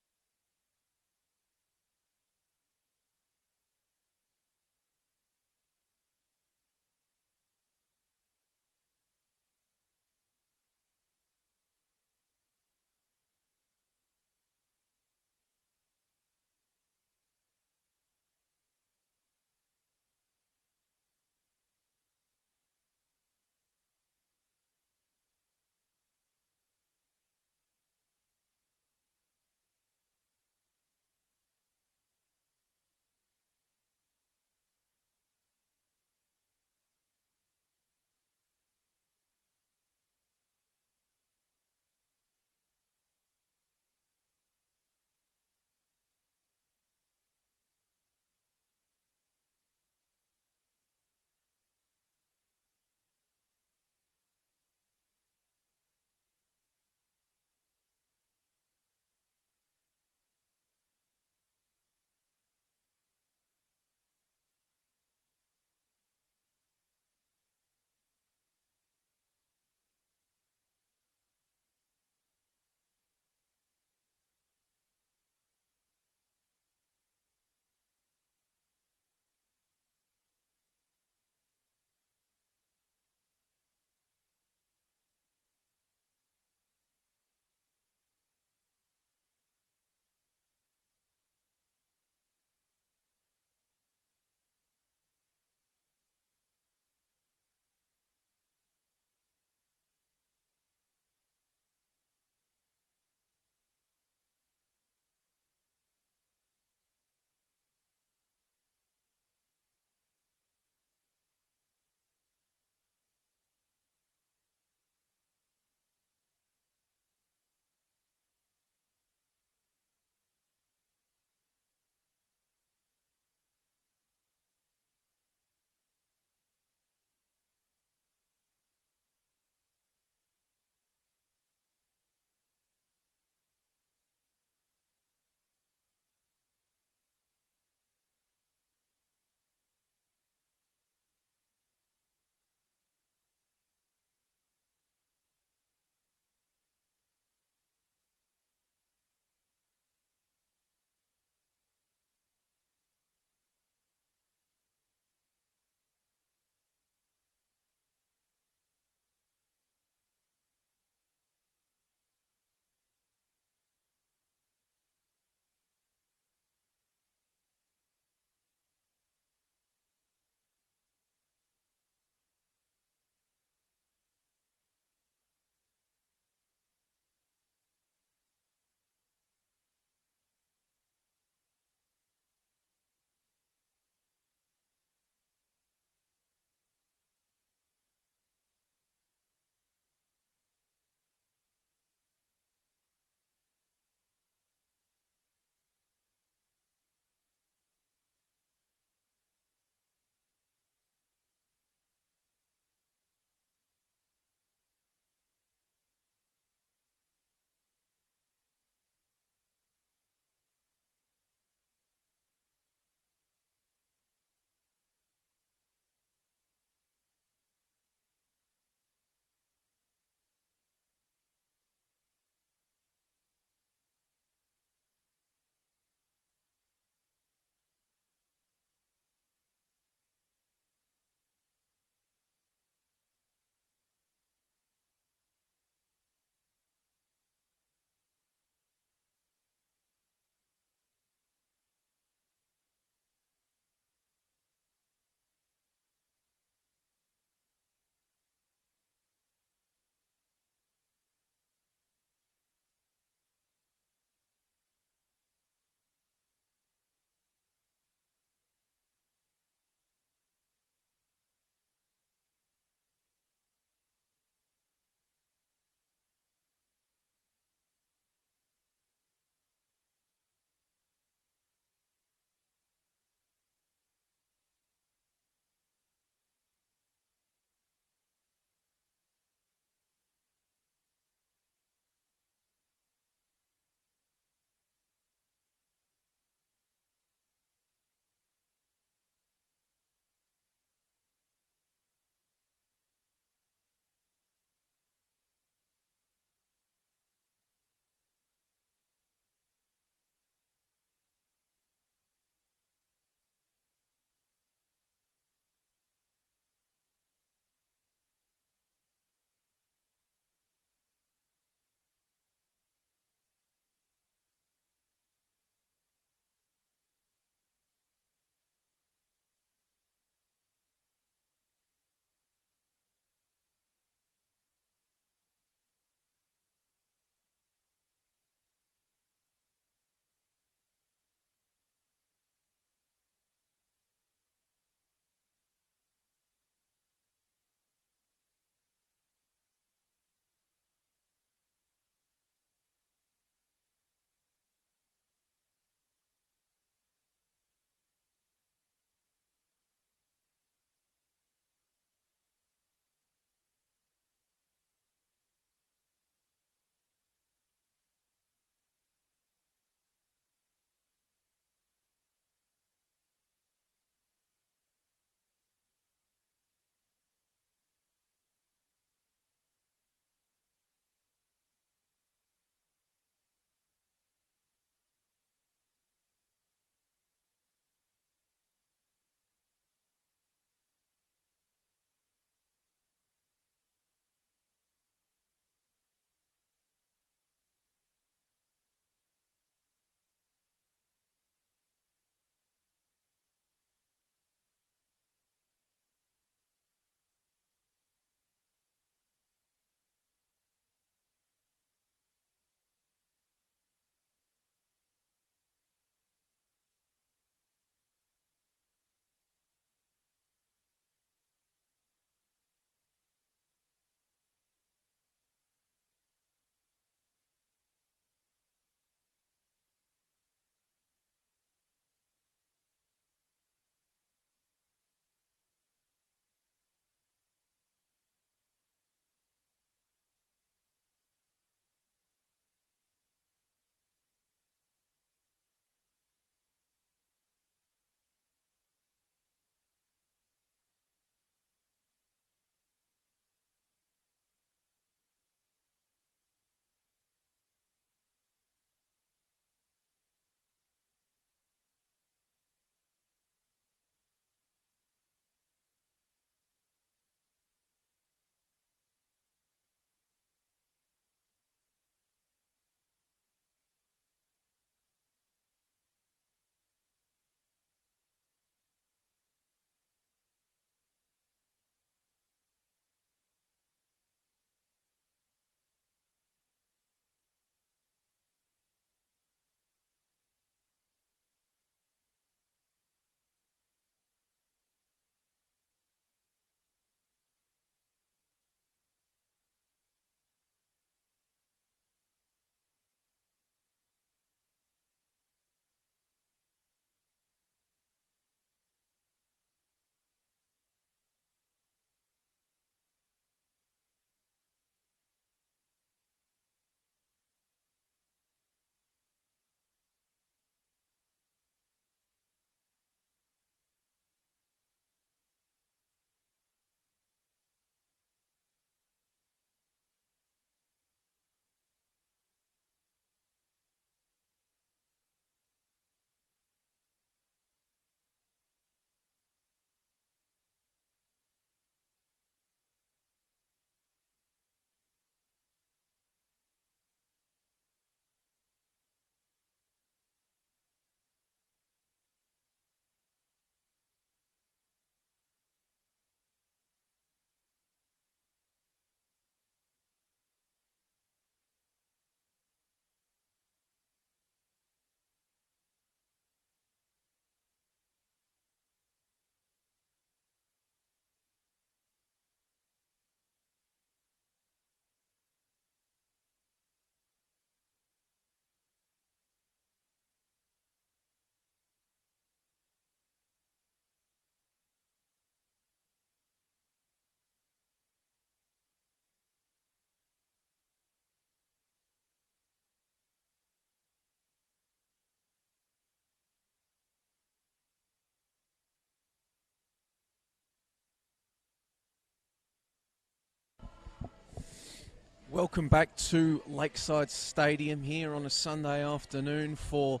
Welcome back to Lakeside Stadium here on a Sunday afternoon for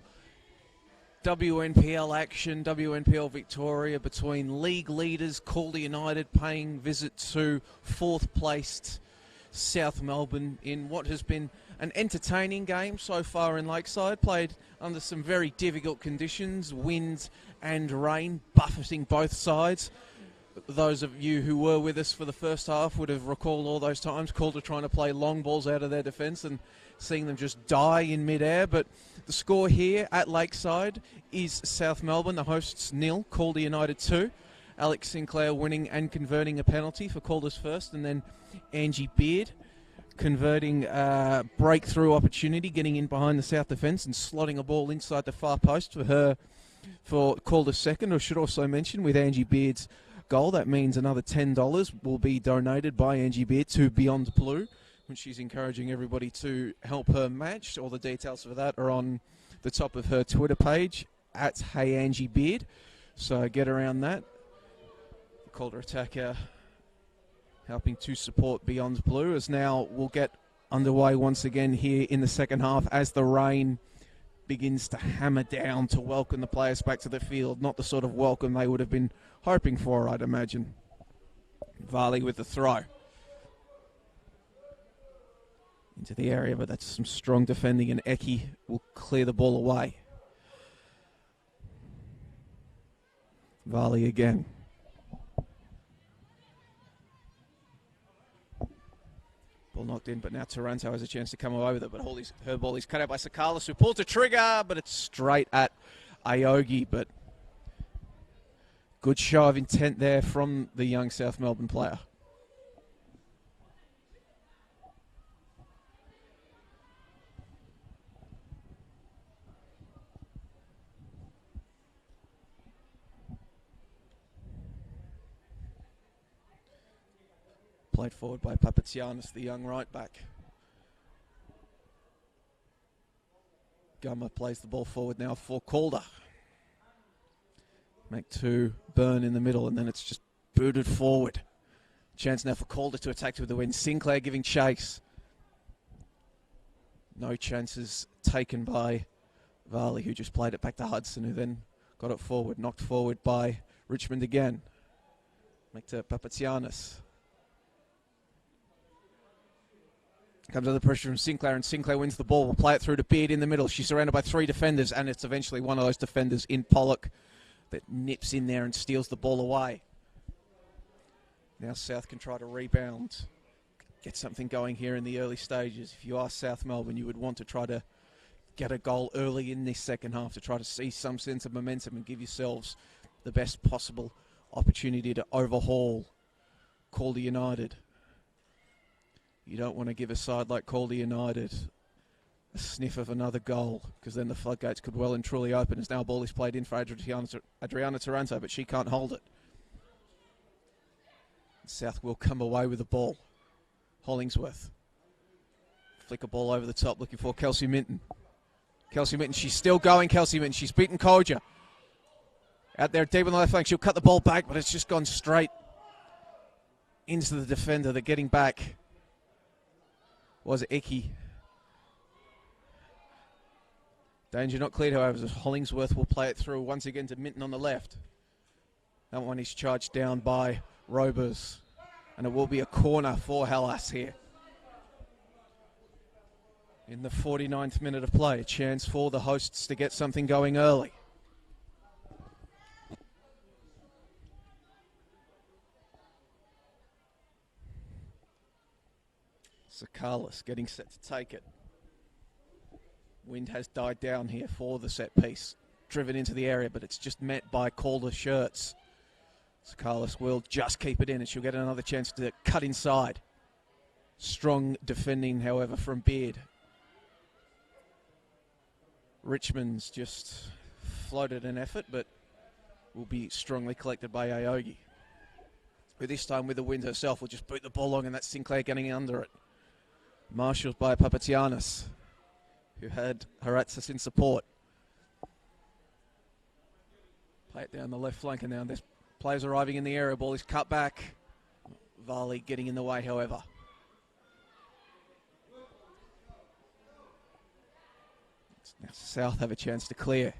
WNPL action, WNPL Victoria, between league leaders Calder United paying visit to fourth placed South Melbourne in what has been an entertaining game so far in Lakeside, played under some very difficult conditions, wind and rain buffeting both sides. Those of you who were with us for the first half would have recalled all those times Calder trying to play long balls out of their defence and seeing them just die in midair. But the score here at Lakeside is South Melbourne, the hosts, 0, Calder United 2. Alex Sinclair winning and converting a penalty for Calder's first, and then Angie Beard converting a breakthrough opportunity, getting in behind the South defence and slotting a ball inside the far post for Calder's second. I should also mention, with Angie Beard's goal, that means another $10 will be donated by Angie Beard to Beyond Blue, which she's encouraging everybody to help her match. All the details for that are on the top of her Twitter page at HeyAngieBeard, so get around that. Calder attacker helping to support Beyond Blue, as now we'll get underway once again here in the second half as the rain begins to hammer down to welcome the players back to the field. Not the sort of welcome they would have been hoping for, I'd imagine. Varley with the throw into the area, but that's some strong defending, and Eki will clear the ball away. Varley again. Ball knocked in, but now Taranto has a chance to come away with it, but her ball is cut out by Sakalis, who pulls the trigger, but it's straight at Aogi. But good show of intent there from the young South Melbourne player. Played forward by Papatsianis, the young right back. Gummer plays the ball forward now for Calder. Make two, Burn in the middle, and then it's just booted forward. Chance now for Calder to attack with the win. Sinclair giving chase. No chances taken by Varley, who just played it back to Hudson, who then got it forward. Knocked forward by Richmond again. Make to Papatsianis. Comes under pressure from Sinclair, and Sinclair wins the ball. Will play it through to Beard in the middle. She's surrounded by three defenders, and it's eventually one of those defenders in Pollock that nips in there and steals the ball away. Now South can try to rebound, get something going here in the early stages. If you are South Melbourne, you would want to try to get a goal early in this second half to try to see some sense of momentum and give yourselves the best possible opportunity to overhaul Calder United. You don't want to give a side like Calder United a sniff of another goal, because then the floodgates could well and truly open. As now a ball is played in for Adriana Taranto, but she can't hold it. South will come away with the ball. Hollingsworth. Flick a ball over the top, looking for Kelsey Minton. Kelsey Minton, she's still going, Kelsey Minton. She's beaten Koja. Out there deep on the left flank, she'll cut the ball back, but it's just gone straight into the defender. They're getting back. Was Eki. Danger not cleared, however, as Hollingsworth will play it through once again to Minton on the left. That one is charged down by Robers, and it will be a corner for Hellas here. In the 49th minute of play, a chance for the hosts to get something going early. Sakalis getting set to take it. Wind has died down here for the set piece. Driven into the area, but it's just met by Calder shirts. Sakalis will just keep it in, and she'll get another chance to cut inside. Strong defending, however, from Beard. Richmond's just floated an effort, but will be strongly collected by Aogi, who this time with the wind herself will just boot the ball along, and that's Sinclair getting under it. Marshalled by Papatsianis, who had Haratzis in support. Play it down the left flank, and now there's players arriving in the area. Ball is cut back. Varley getting in the way, however. Now South have a chance to clear.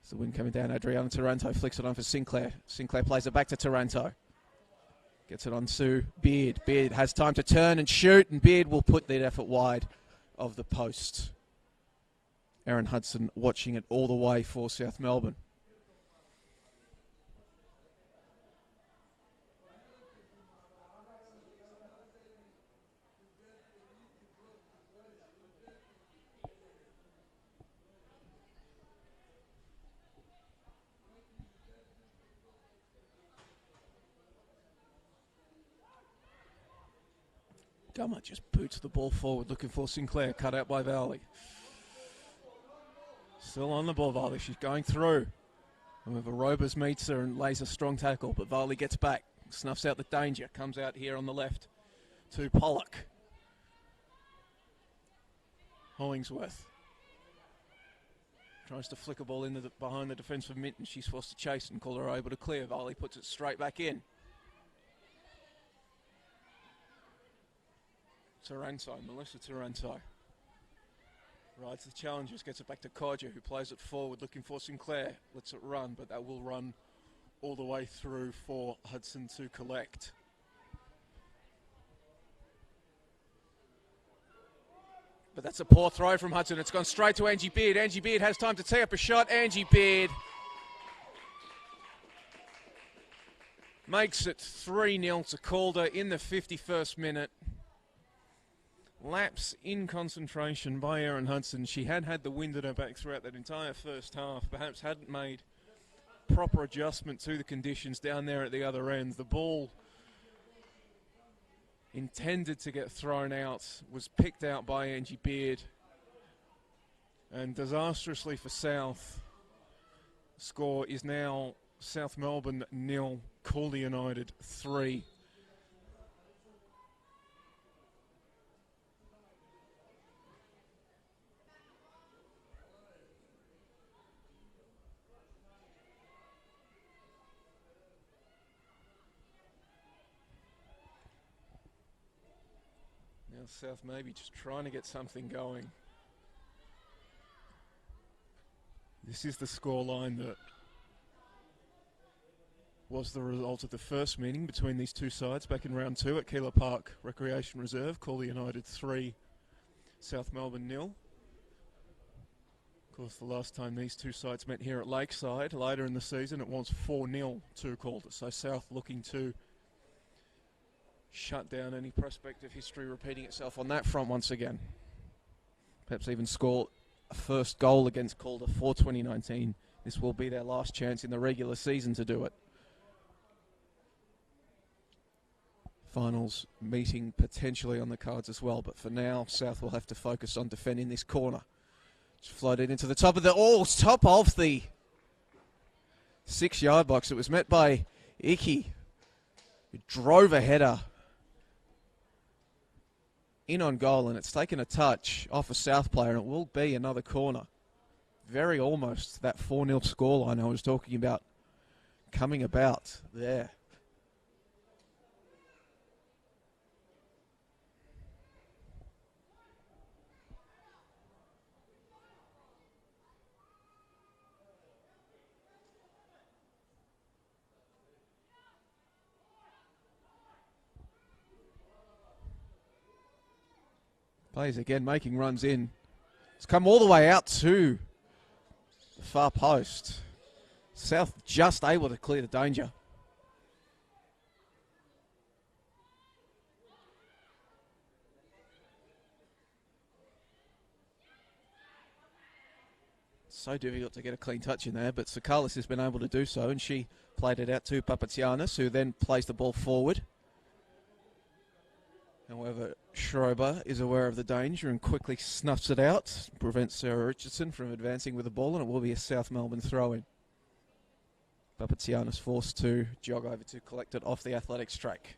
The wind coming down. Adriana Taranto flicks it on for Sinclair. Sinclair plays it back to Taranto. Gets it on to Beard. Beard has time to turn and shoot, and Beard will put that effort wide of the post. Aaron Hudson watching it all the way for South Melbourne. Gummer just boots the ball forward, looking for Sinclair, cut out by Varley. Still on the ball, Varley. She's going through. However, Robers meets her and lays a strong tackle, but Varley gets back, snuffs out the danger, comes out here on the left to Pollock. Hollingsworth tries to flick a ball into behind the defensive mitt, and she's forced to chase, and Calder able to clear. Varley puts it straight back in. Taranto, Melissa Taranto rides the challengers, gets it back to Kodja, who plays it forward, looking for Sinclair. Lets it run, but that will run all the way through for Hudson to collect. But that's a poor throw from Hudson. It's gone straight to Angie Beard. Angie Beard has time to tee up a shot. Angie Beard makes it 3-0 to Calder in the 51st minute. Lapse in concentration by Erin Hudson. She had the wind at her back throughout that entire first half. Perhaps hadn't made proper adjustment to the conditions down there at the other end. The ball intended to get thrown out was picked out by Angie Beard. And disastrously for South, the score is now South Melbourne 0, Calder United 3. South maybe just trying to get something going. This is the scoreline that was the result of the first meeting between these two sides back in round 2 at Keilor Park Recreation Reserve. Calder United 3, South Melbourne 0. Of course, the last time these two sides met here at Lakeside later in the season, it was 4-0 to Calder. So South looking to shut down any prospect of history repeating itself on that front once again. Perhaps even score a first goal against Calder for 2019. This will be their last chance in the regular season to do it. Finals meeting potentially on the cards as well, but for now, South will have to focus on defending this corner. It's floated into the top of the 6-yard box. It was met by Icky, who drove a header in on goal, and it's taken a touch off a South player, and it will be another corner. Very almost that 4-0 scoreline I was talking about coming about there. Plays again, making runs in. It's come all the way out to the far post. South just able to clear the danger. So difficult to get a clean touch in there, but Sakalis has been able to do so, and she played it out to Papatsianis, who then plays the ball forward. However, Schrober is aware of the danger and quickly snuffs it out, prevents Sarah Richardson from advancing with the ball, and it will be a South Melbourne throw-in. Papatsianis forced to jog over to collect it off the athletics track.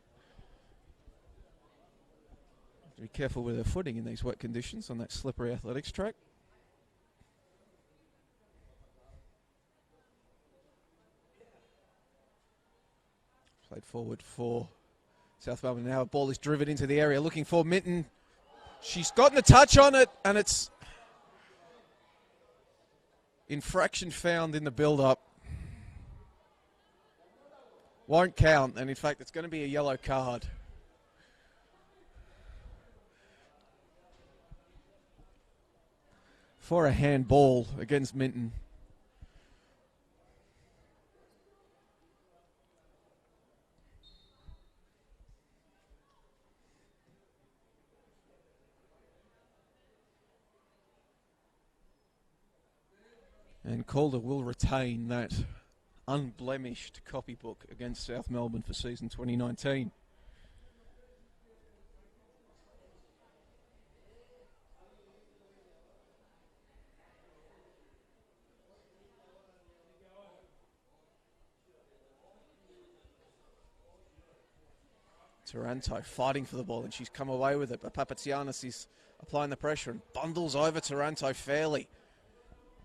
Be careful with her footing in these wet conditions on that slippery athletics track. Played forward for South Melbourne now, ball is driven into the area, looking for Minton. She's gotten a touch on it, and it's infraction found in the build-up. Won't count, and in fact, it's going to be a yellow card. For a handball against Minton. And Calder will retain that unblemished copybook against South Melbourne for season 2019. Taranto fighting for the ball, and she's come away with it, but Papatsianis is applying the pressure and bundles over Taranto fairly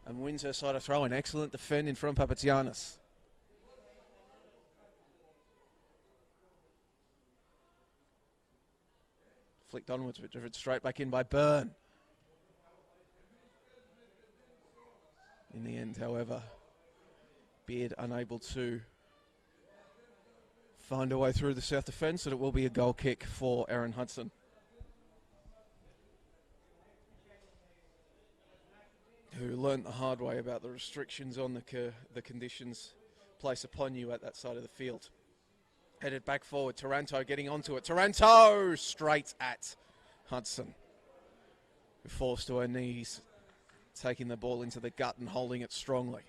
and wins her side of throw. An excellent defending from Papatsianis. Flicked onwards, but driven straight back in by Byrne. In the end, however, Beard unable to find a way through the South defence, and it will be a goal kick for Erin Hudson, who learnt the hard way about the restrictions on the conditions placed upon you at that side of the field. Headed back forward, Taranto getting onto it. Taranto straight at Hudson, who falls to her knees, taking the ball into the gut and holding it strongly.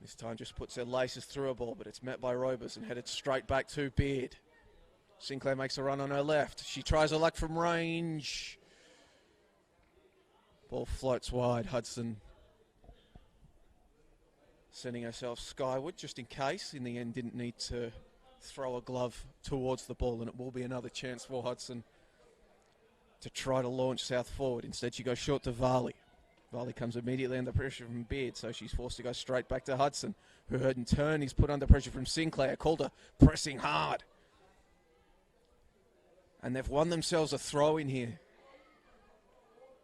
This time just puts her laces through a ball, but it's met by Robers and headed straight back to Beard. Sinclair makes a run on her left. She tries her luck from range. Ball floats wide. Hudson sending herself skyward just in case. In the end, didn't need to throw a glove towards the ball, and it will be another chance for Hudson to try to launch South forward. Instead, she goes short to Varley. Varley comes immediately under pressure from Beard, so she's forced to go straight back to Hudson, who in turn is put under pressure from Sinclair. Calder pressing hard. And they've won themselves a throw in here.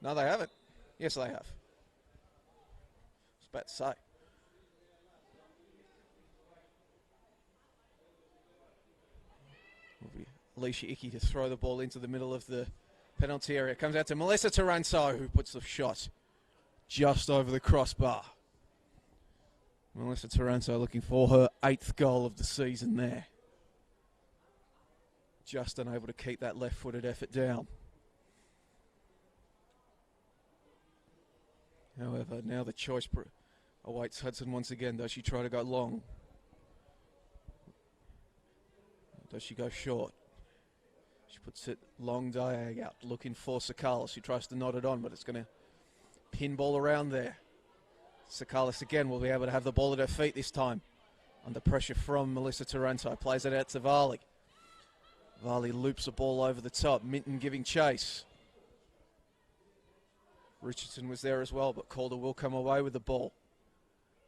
No, they haven't. Yes, they have. I was about to say. Will be Alicia Icky to throw the ball into the middle of the penalty area. Comes out to Melissa Taranto, who puts the shot just over the crossbar. Melissa Taranto looking for her 8th goal of the season there. Just unable to keep that left-footed effort down. However, now the choice awaits Hudson once again. Does she try to go long? Does she go short? She puts it long diag out, looking for Sakalis. She tries to knot it on, but it's going to pinball around there. Sakalis again will be able to have the ball at her feet this time. Under pressure from Melissa Taranto. Plays it out to Varley. Varley loops the ball over the top. Minton giving chase. Richardson was there as well, but Calder will come away with the ball.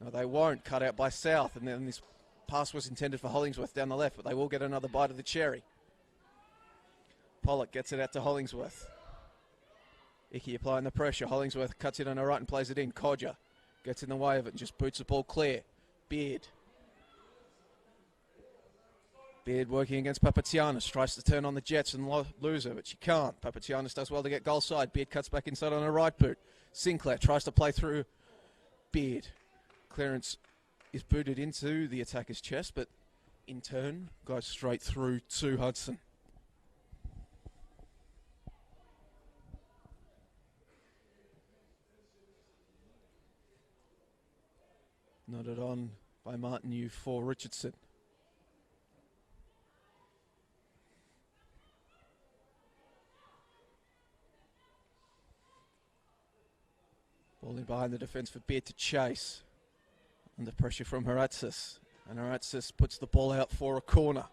No, they won't. Cut out by South, and then this pass was intended for Hollingsworth down the left, but they will get another bite of the cherry. Pollock gets it out to Hollingsworth. Icky applying the pressure. Hollingsworth cuts it on her right and plays it in. Codger gets in the way of it and just boots the ball clear. Beard. Beard working against Papatsianis. Tries to turn on the Jets and lose her, but she can't. Papatsianis does well to get goal side. Beard cuts back inside on her right boot. Sinclair tries to play through Beard. Clearance is booted into the attacker's chest, but in turn goes straight through to Hudson. Nodded on by Martin for Richardson. Ball in behind the defence for Beard to chase. Under pressure from Haratzis. And Haratzis puts the ball out for a corner.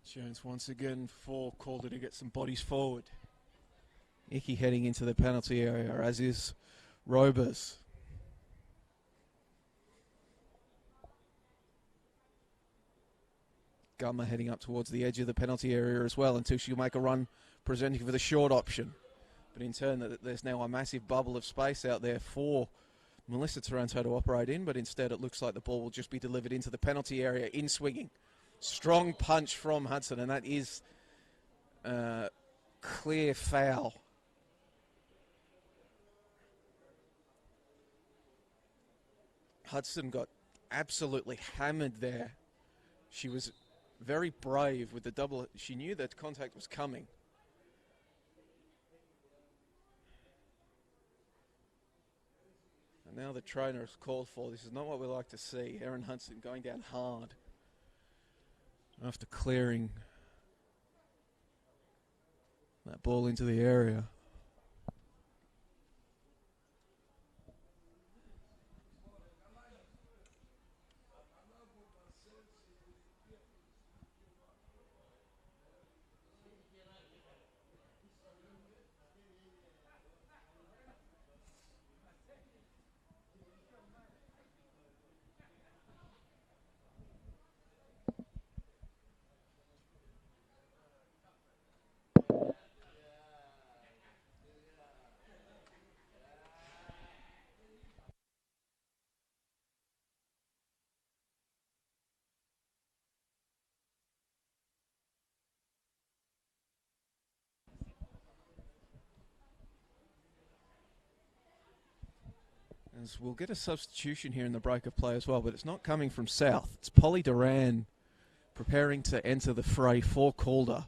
Chance once again for Calder to get some bodies forward. Icky heading into the penalty area, as is Robers. Gummer heading up towards the edge of the penalty area as well until she'll make a run presenting for the short option. But in turn, there's now a massive bubble of space out there for Melissa Taranto to operate in, but instead it looks like the ball will just be delivered into the penalty area in swinging. Strong punch from Hudson, and that is clear foul. Hudson got absolutely hammered there. She was very brave with the double. She knew that contact was coming. And now the trainer has called for. This is not what we like to see. Erin Hudson going down hard after clearing that ball into the area. As we'll get a substitution here in the break of play as well, but it's not coming from South. It's Polly Duran preparing to enter the fray for Calder.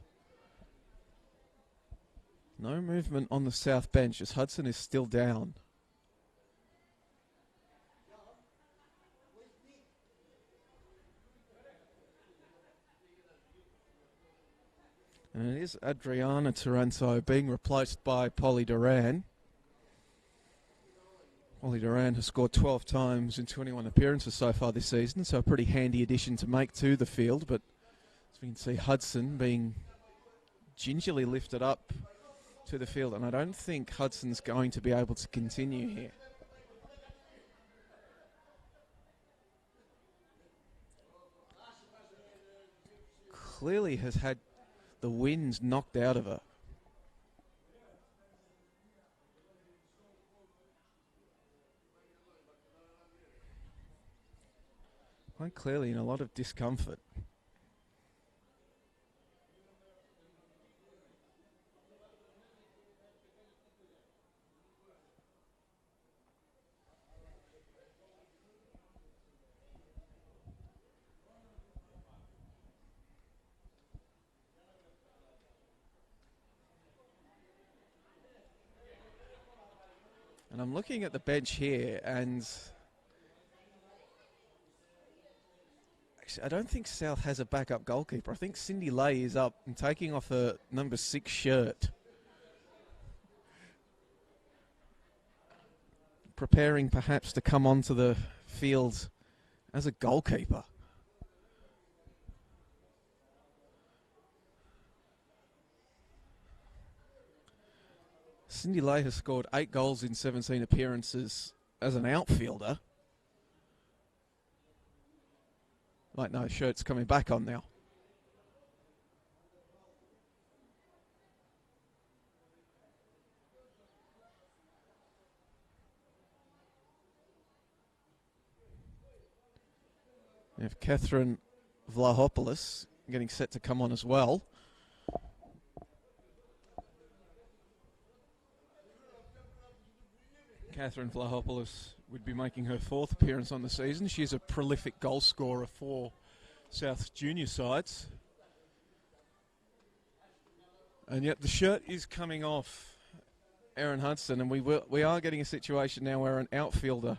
No movement on the South bench as Hudson is still down. And it is Adriana Taranto being replaced by Polly Duran. Polly Duran has scored 12 times in 21 appearances so far this season, so a pretty handy addition to make to the field. But as we can see, Hudson being gingerly lifted up to the field, and I don't think Hudson's going to be able to continue here. Clearly has had the wind knocked out of her. Quite clearly in a lot of discomfort. And I'm looking at the bench here, and actually, I don't think South has a backup goalkeeper. I think Cindy Lay is up and taking off her number 6 shirt, preparing perhaps to come onto the field as a goalkeeper. Cindy Lay has scored 8 goals in 17 appearances as an outfielder. Like, no, shirt's coming back on now. We have Catherine Vlahopoulos getting set to come on as well. Catherine Vlahopoulos would be making her 4th appearance on the season. She is a prolific goal scorer for South's junior sides. And yet the shirt is coming off Erin Hudson, and we are getting a situation now where an outfielder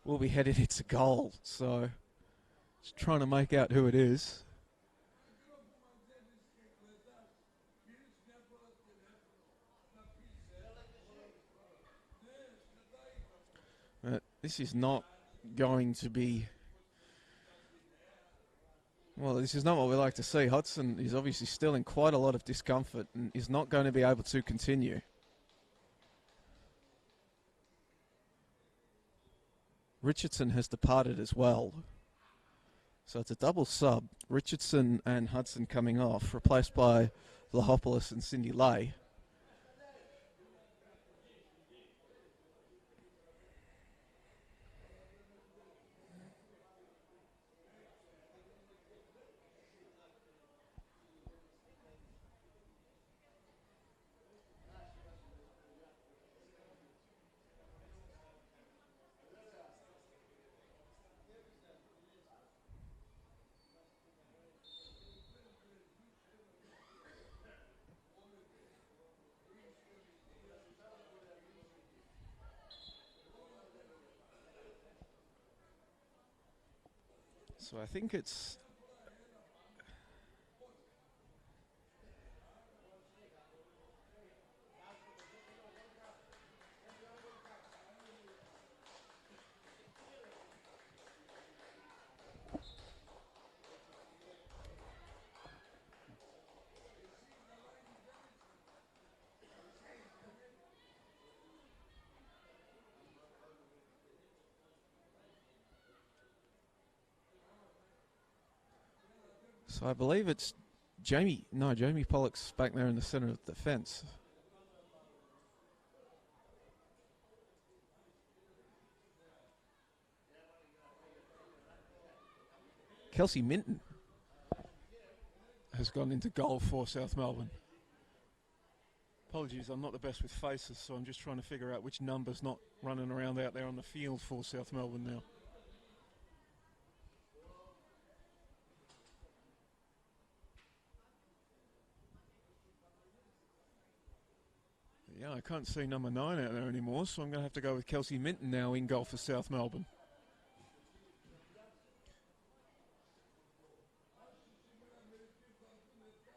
will be headed into goal. So just trying to make out who it is. This is not going to be... Well, this is not what we like to see. Hudson is obviously still in quite a lot of discomfort and is not going to be able to continue. Richardson has departed as well. So it's a double sub. Richardson and Hudson coming off, replaced by Vlahopoulos and Cindy Lay. So I think it's... So I believe it's Jamie Pollock's back there in the centre of the fence. Kelsey Minton has gone into goal for South Melbourne. Apologies, I'm not the best with faces, so I'm just trying to figure out which number's not running around out there on the field for South Melbourne now. Yeah, I can't see number 9 out there anymore, so I'm going to have to go with Kelsey Minton now in goal for South Melbourne.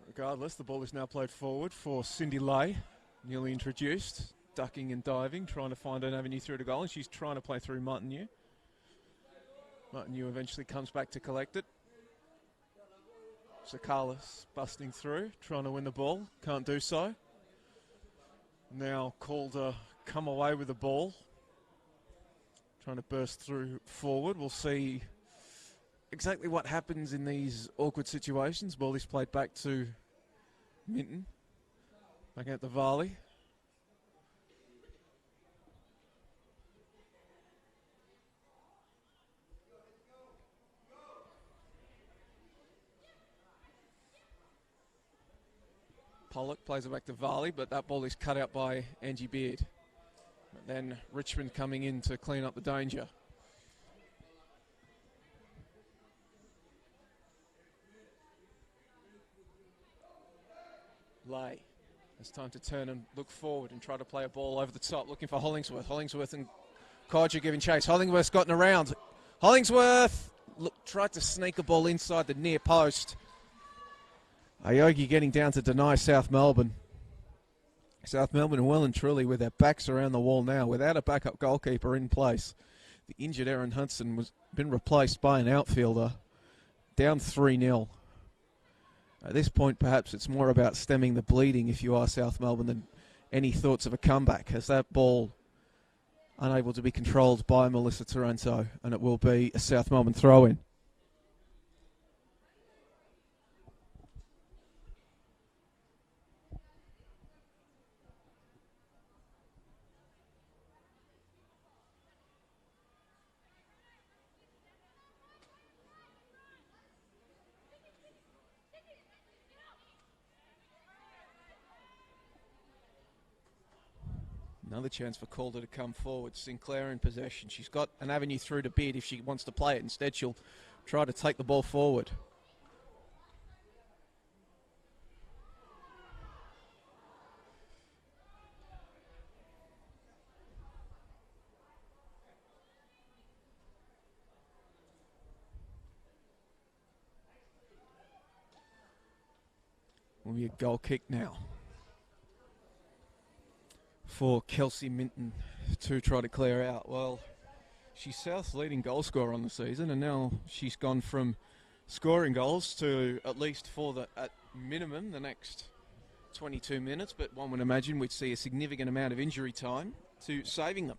Regardless, the ball is now played forward for Cindy Lay, newly introduced, ducking and diving, trying to find an avenue through to goal, and she's trying to play through Martineau. Martineau eventually comes back to collect it. Sakalis busting through, trying to win the ball, can't do so. Now Calder come away with the ball, trying to burst through forward. We'll see exactly what happens in these awkward situations. Ball is played back to Minton, back out to Varley. Pollock plays it back to Varley, but that ball is cut out by Angie Beard. But then Richmond coming in to clean up the danger. Lay. It's time to turn and look forward and try to play a ball over the top, looking for Hollingsworth. Hollingsworth and Kodja giving chase. Hollingsworth's gotten around. Hollingsworth tried to sneak a ball inside the near post. Aogi getting down to deny South Melbourne. South Melbourne well and truly with their backs around the wall now, without a backup goalkeeper in place. The injured Erin Hudson was been replaced by an outfielder. Down 3-0. At this point, perhaps it's more about stemming the bleeding if you are South Melbourne than any thoughts of a comeback, as that ball unable to be controlled by Melissa Taranto, and it will be a South Melbourne throw-in. Another chance for Calder to come forward. Sinclair in possession. She's got an avenue through to Beard if she wants to play it. Instead, she'll try to take the ball forward. Will be a goal kick now for Kelsey Minton to try to clear out. Well, she's South's leading goal scorer on the season, and now she's gone from scoring goals to at least at minimum the next 22 minutes, but one would imagine we'd see a significant amount of injury time to saving them.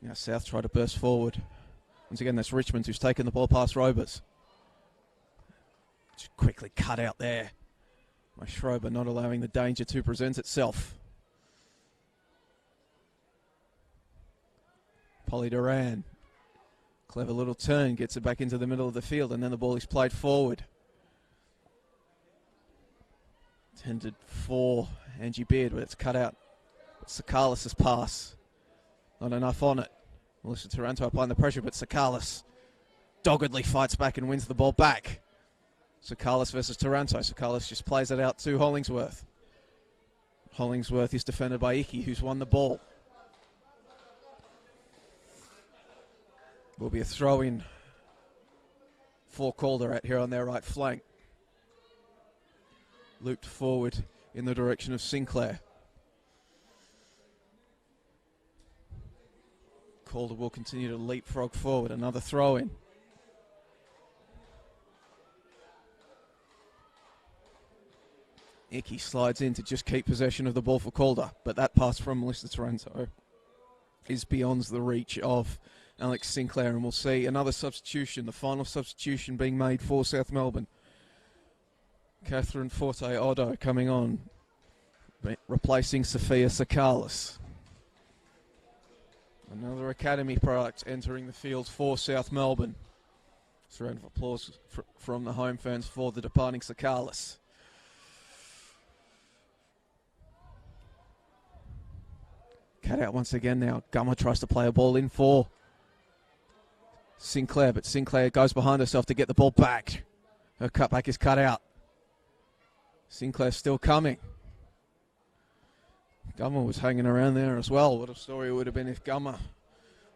Now South try to burst forward. Once again, that's Richmond who's taken the ball past Robers. Just quickly cut out there by Schrober, not allowing the danger to present itself. Polly Duran, clever little turn, gets it back into the middle of the field, and then the ball is played forward. Intended for Angie Beard, but it's cut out. Sakalis' pass, not enough on it. Melissa Taranto applying the pressure, but Sakalis doggedly fights back and wins the ball back. Sakalis versus Taranto. Sakalis just plays it out to Hollingsworth. Hollingsworth is defended by Icky, who's won the ball. Will be a throw-in for Calder out here on their right flank. Looped forward in the direction of Sinclair. Calder will continue to leapfrog forward. Another throw-in. Icky slides in to just keep possession of the ball for Calder, but that pass from Melissa Taranto is beyond the reach of Alex Sinclair, and we'll see another substitution, the final substitution being made for South Melbourne. Catherine Forte Odo coming on, replacing Sophia Sakalis. Another academy product entering the field for South Melbourne. It's a round of applause from the home fans for the departing Sakalis. Cut out once again now. Gummer tries to play a ball in for Sinclair, but Sinclair goes behind herself to get the ball back. Her cutback is cut out. Sinclair still coming. Gummer was hanging around there as well. What a story it would have been if Gummer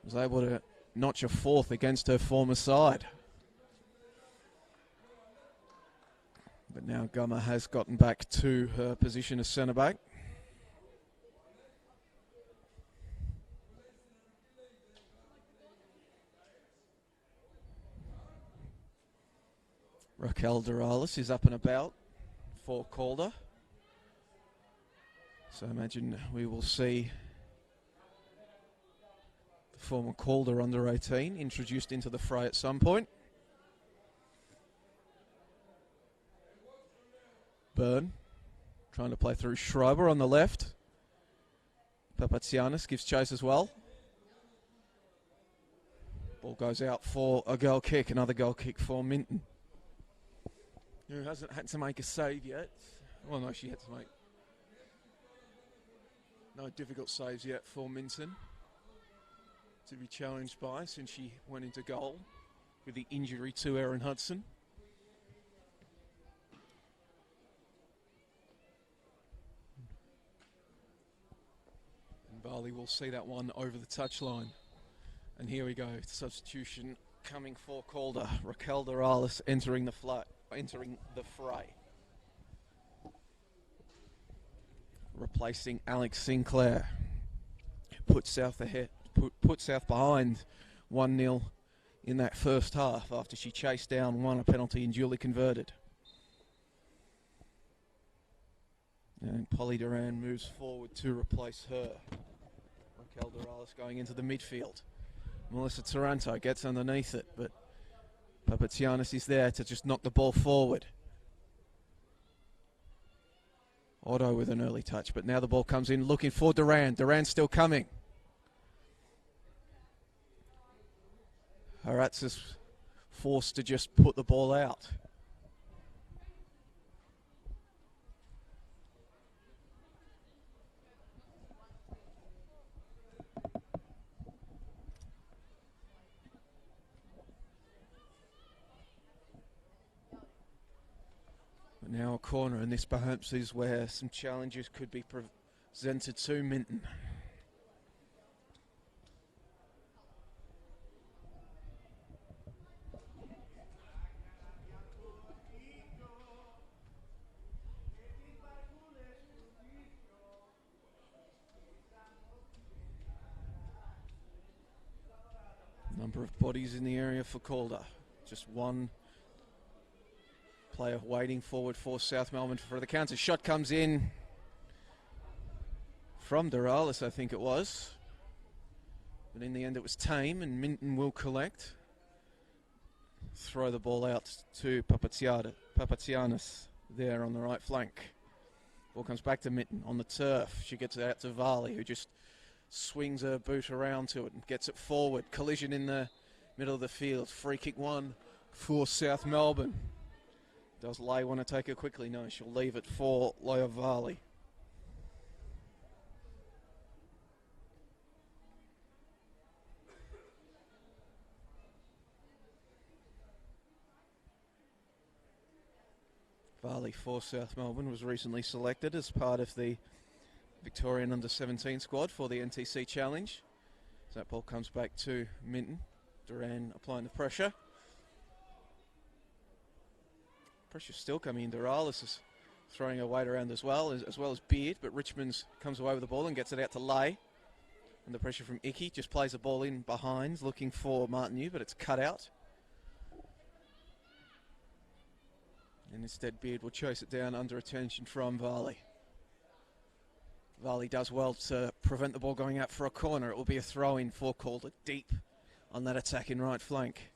was able to notch a fourth against her former side. But now Gummer has gotten back to her position as centre back. Raquel Doralis is up and about for Calder. So I imagine we will see the former Calder under 18 introduced into the fray at some point. Byrne trying to play through Schreiber on the left. Papatsianis gives chase as well. Ball goes out for a goal kick, another goal kick for Minton, who hasn't had to make a save yet. Well, no, she had to make no difficult saves yet for Minton to be challenged by since she went into goal with the injury to Erin Hudson. And Bali will see that one over the touchline. And here we go, substitution coming for Calder. Raquel Doralis entering the fray. Replacing Alex Sinclair. Put South ahead, put South behind 1-0 in that first half after she chased down, won a penalty and duly converted. And Polly Duran moves forward to replace her. Raquel Doralis going into the midfield. Melissa Taranto gets underneath it, but Papatsianis is there to just knock the ball forward. Otto with an early touch, but now the ball comes in looking for Duran. Duran's still coming. Haratz is forced to just put the ball out. Now a corner, and this perhaps is where some challenges could be presented to Minton. Number of bodies in the area for Calder. Just one player waiting forward for South Melbourne for the counter. Shot comes in from Doralis, I think it was. But in the end it was tame, and Minton will collect. Throw the ball out to Papatsianis there on the right flank. Ball comes back to Minton on the turf. She gets it out to Varley, who just swings her boot around to it and gets it forward. Collision in the middle of the field. Free kick one for South Melbourne. Does Lay want to take it quickly? No, she'll leave it for Leah Varley. Varley for South Melbourne was recently selected as part of the Victorian under-17 squad for the NTC Challenge. So that ball comes back to Minton. Duran applying the pressure. Pressure still coming in. Duralis is throwing her weight around as well as Beard, but Richmond comes away with the ball and gets it out to Lay. And the pressure from Icky just plays the ball in behind, looking for Martineau, but it's cut out. And instead Beard will chase it down under attention from Varley. Varley does well to prevent the ball going out for a corner. It will be a throw-in for Calder deep on that attacking right flank.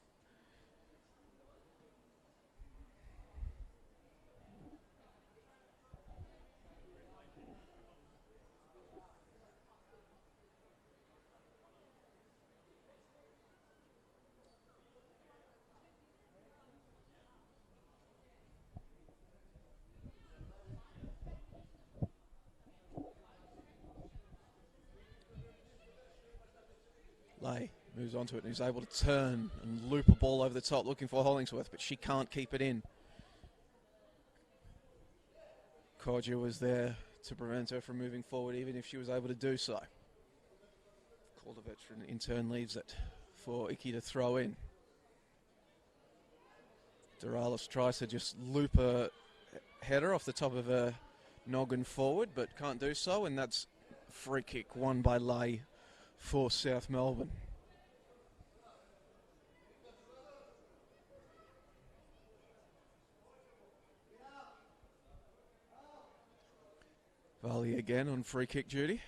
Lay moves onto it and is able to turn and loop a ball over the top looking for Hollingsworth, but she can't keep it in. Kodja was there to prevent her from moving forward even if she was able to do so. Calder veteran in turn leaves it for Icky to throw in. Duralis tries to just loop a header off the top of her noggin forward but can't do so, and that's free kick won by Lay for South Melbourne. Varley again on free kick duty.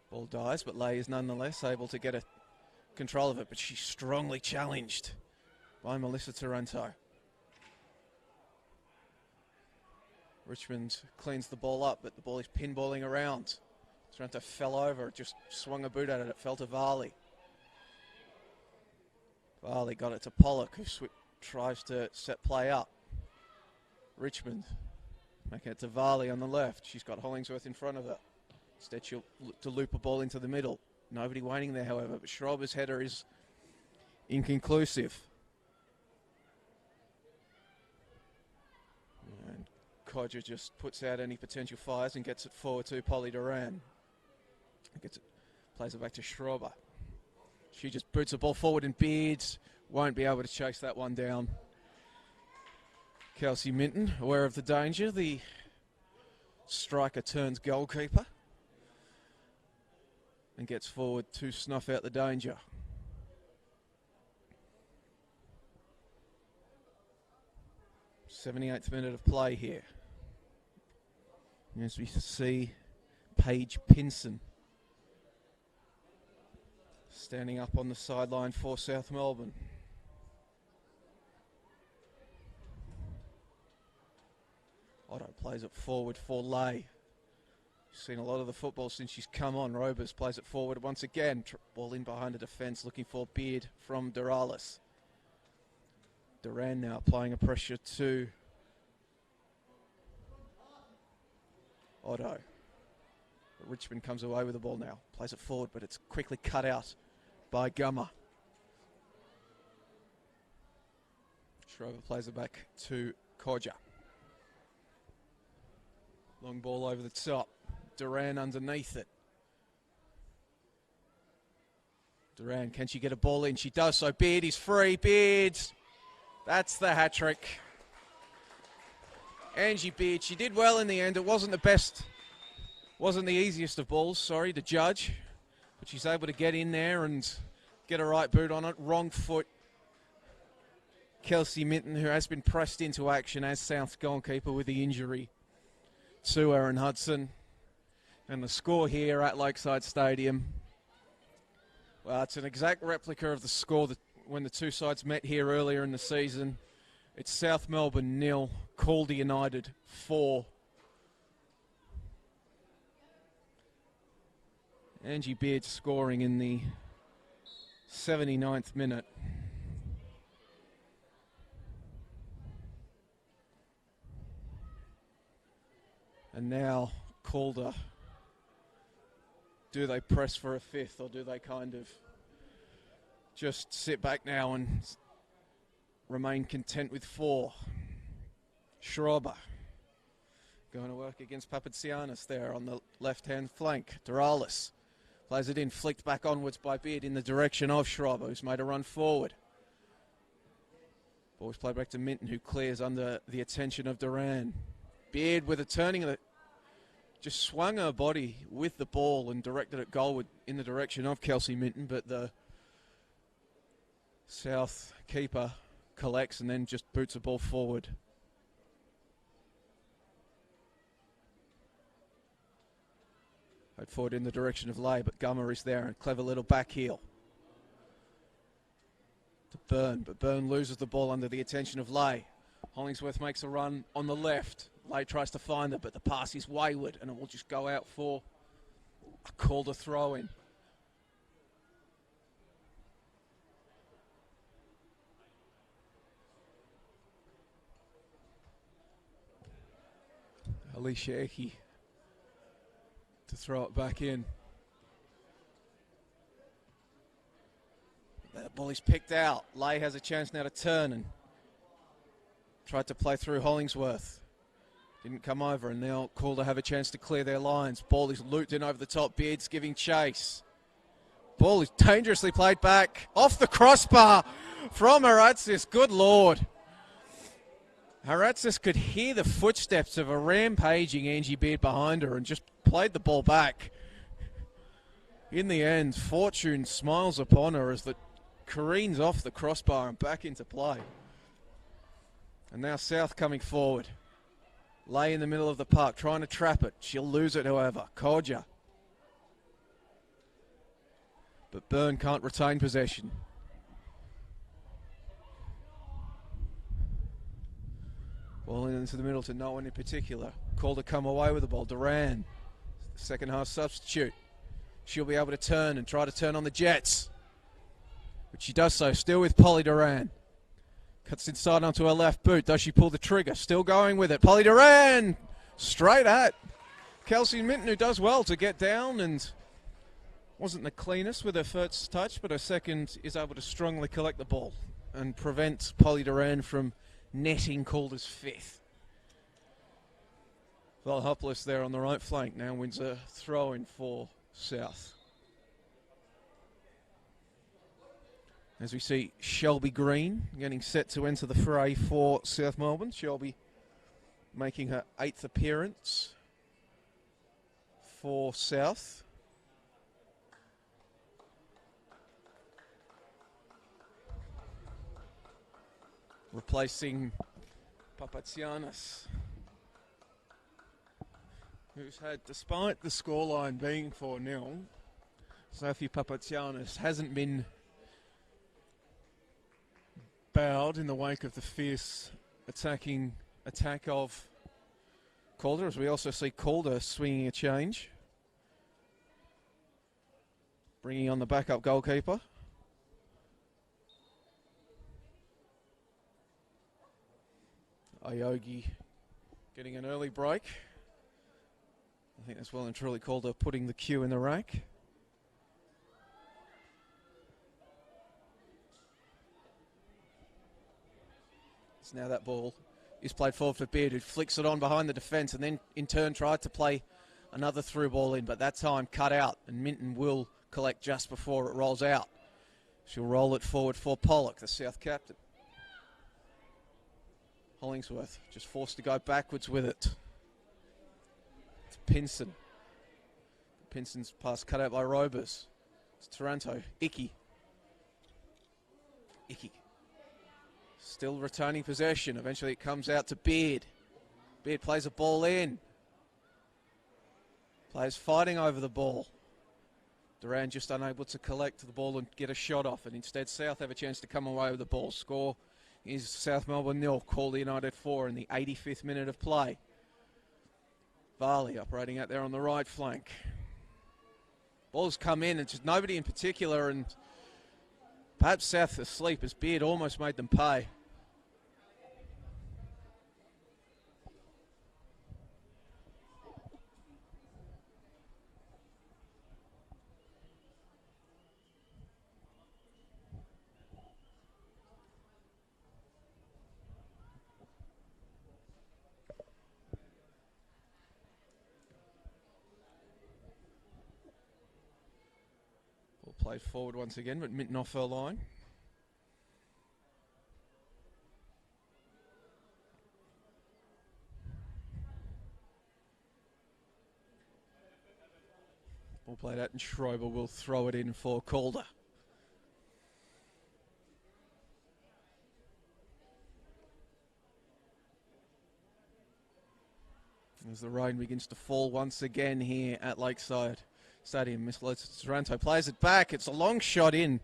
Ball dies, but Lay is nonetheless able to get a control of it, but she's strongly challenged by Melissa Taranto. Richmond cleans the ball up, but the ball is pinballing around. Taranto fell over, just swung a boot at it. It fell to Varley. Varley got it to Pollock, who tries to set play up. Richmond making it to Varley on the left. She's got Hollingsworth in front of her. Instead, she'll look to loop a ball into the middle. Nobody waiting there, however, but Schrober's header is inconclusive. And Kodja just puts out any potential fires and gets it forward to Polly Duran. Plays it back to Schrober. She just boots the ball forward and Beards won't be able to chase that one down. Kelsey Minton, aware of the danger. The striker turns goalkeeper and gets forward to snuff out the danger. '78th minute of play here. As we see Paige Pinson standing up on the sideline for South Melbourne. Otto plays it forward for Lay. Seen a lot of the football since she's come on. Robers plays it forward once again. Ball in behind the defence, looking for Beard from Duralis. Duran now applying a pressure to Otto. But Richmond comes away with the ball now. Plays it forward, but it's quickly cut out by Gummer. Schrober plays it back to Kodja. Long ball over the top. Duran underneath it. Duran, can she get a ball in? She does so. Beard is free. Beard. That's the hat-trick. Angie Beard. She did well in the end. It wasn't the best. Wasn't the easiest of balls, sorry, to judge. But she's able to get in there and get a right boot on it. Wrong foot Kelsey Minton, who has been pressed into action as South's goalkeeper with the injury to Aaron Hudson. And the score here at Lakeside Stadium, well, it's an exact replica of the score that when the two sides met here earlier in the season. It's South Melbourne 0, Calder United 4. Angie Beard scoring in the 79th minute. And now Calder. Do they press for a fifth, or do they kind of just sit back now and remain content with 4? Schrober going to work against Papatsianis there on the left-hand flank. Doralis plays it in, flicked back onwards by Beard in the direction of Schrober, who's made a run forward. Ball's played back to Minton, who clears under the attention of Duran. Beard with a turning of the... just swung her body with the ball and directed it goalward in the direction of Kelsey Minton, but the South keeper collects and then just boots the ball forward. Played forward in the direction of Lay, but Gummer is there, and clever little back heel to Byrne, but Byrne loses the ball under the attention of Lay. Hollingsworth makes a run on the left. Lay tries to find it, but the pass is wayward, and it will just go out for a Calder throw-in. Alicia Eki to throw it back in. The ball is picked out. Lay has a chance now to turn and tried to play through Hollingsworth. Didn't come over, and now Calder have a chance to clear their lines. Ball is looped in over the top. Beard's giving chase. Ball is dangerously played back. Off the crossbar from Haratsis. Good Lord. Haratsis could hear the footsteps of a rampaging Angie Beard behind her and just played the ball back. In the end, fortune smiles upon her as it careens off the crossbar and back into play. And now South coming forward. Lay in the middle of the park, trying to trap it. She'll lose it, however. Kodja. But Byrne can't retain possession. Ball into the middle to no one in particular. Calder come away with the ball. Duran, second half substitute. She'll be able to turn and try to turn on the Jets. But she does so, still with Polly Duran. Cuts inside onto her left boot. Does she pull the trigger? Still going with it. Polly Duran straight at Kelsey Minton, who does well to get down and wasn't the cleanest with her first touch, but her second is able to strongly collect the ball and prevent Polly Duran from netting Calder's fifth. Well, helpless there on the right flank. Now wins a throw-in for South. As we see Shelby Green getting set to enter the fray for South Melbourne. Shelby making her 8th appearance for South. Replacing Papatsianis, who's had, despite the scoreline being 4-0, Sophie Papatsianis hasn't been bowed in the wake of the fierce attack of Calder, as we also see Calder swinging a change, bringing on the backup goalkeeper. Ayogi getting an early break. I think that's well and truly Calder putting the cue in the rack. So now that ball is played forward for Beard, who flicks it on behind the defence and then in turn tried to play another through ball in, but that time cut out, and Minton will collect just before it rolls out. She'll roll it forward for Pollock, the South captain. Hollingsworth just forced to go backwards with it. It's Pinson. Pinson's pass cut out by Robers. It's Taranto. Icky. Still retaining possession. Eventually it comes out to Beard. Beard plays a ball in. Players fighting over the ball. Duran just unable to collect the ball and get a shot off, and instead South have a chance to come away with the ball. Score is South Melbourne 0, Calder United 4 in the 85th minute of play. Varley operating out there on the right flank. Ball's come in, it's just nobody in particular, and perhaps South asleep as Beard almost made them pay. Played forward once again, but Minton off her line. Ball played out and Schrober will throw it in for Calder. As the rain begins to fall once again here at Lakeside Stadium, Miss Toronto plays it back. It's a long shot in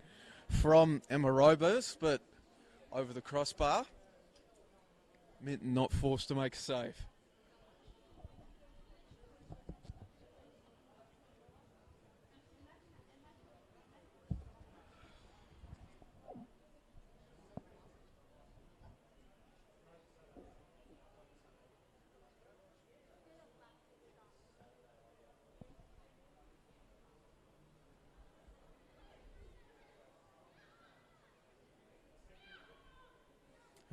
from Emma Robers, but over the crossbar. Minton not forced to make a save.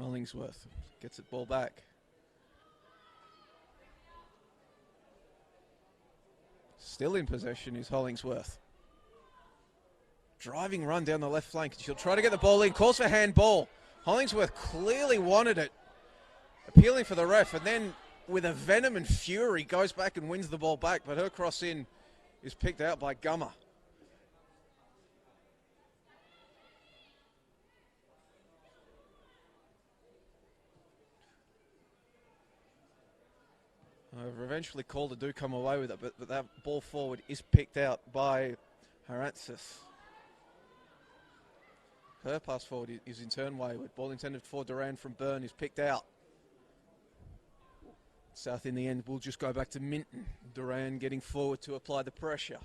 Hollingsworth gets it ball back. Still in possession is Hollingsworth. Driving run down the left flank. She'll try to get the ball in. Calls for handball. Hollingsworth clearly wanted it. Appealing for the ref, and then with a venom and fury goes back and wins the ball back, but her cross in is picked out by Gummer. Eventually Calder do come away with it, but that ball forward is picked out by Haratsis. Her pass forward is in turn wayward. Ball intended for Duran from Byrne is picked out. South in the end will just go back to Minton. Duran getting forward to apply the pressure.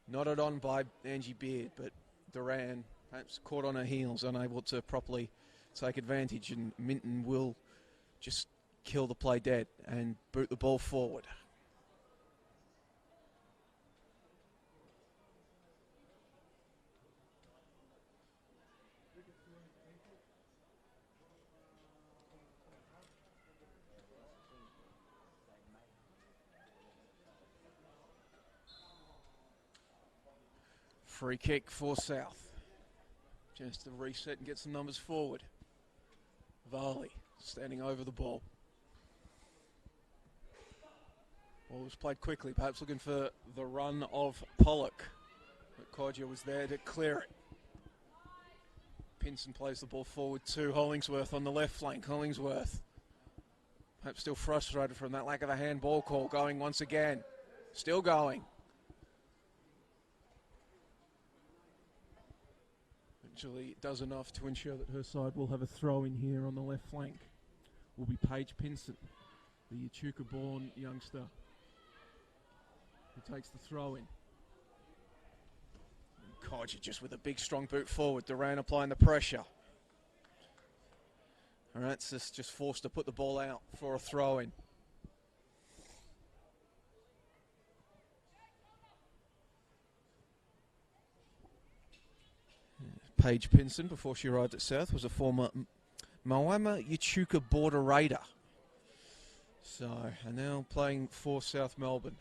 Nodded on by Angie Beard, but Duran perhaps caught on her heels, unable to properly take advantage, and Minton will just kill the play dead and boot the ball forward. Free kick for South. Chance to reset and get some numbers forward. Varley standing over the ball. Ball was played quickly, perhaps looking for the run of Pollock. But Kodja was there to clear it. Pinson plays the ball forward to Hollingsworth on the left flank. Hollingsworth, perhaps still frustrated from that lack of a handball call, going once again. Still going. Eventually does enough to ensure that her side will have a throw in here on the left flank. Will be Paige Pinson, the Echuca-born youngster, who takes the throw in. Kodja just with a big strong boot forward. Duran applying the pressure. Haratsis just forced to put the ball out for a throw in. Paige Pinson, before she arrived at South, was a former Moama Echuca border raider. So, and now playing for South Melbourne.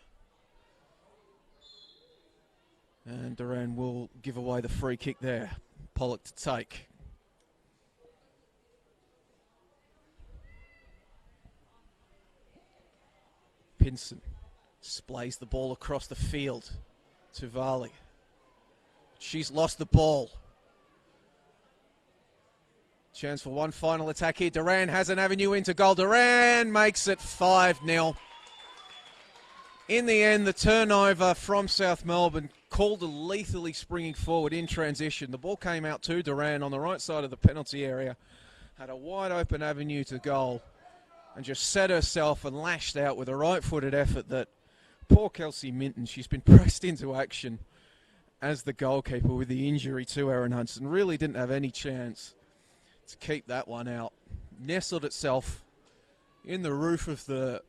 And Duran will give away the free kick there. Pollock to take. Pinson displays the ball across the field to Varley. She's lost the ball. Chance for one final attack here. Duran has an avenue into goal. Duran makes it 5-0. In the end, the turnover from South Melbourne, Calder lethally springing forward in transition. The ball came out to Duran on the right side of the penalty area. Had a wide open avenue to goal and just set herself and lashed out with a right-footed effort that poor Kelsey Minton, she's been pressed into action as the goalkeeper with the injury to Erin Hudson. Really didn't have any chance to keep that one out. Nestled itself in the roof of the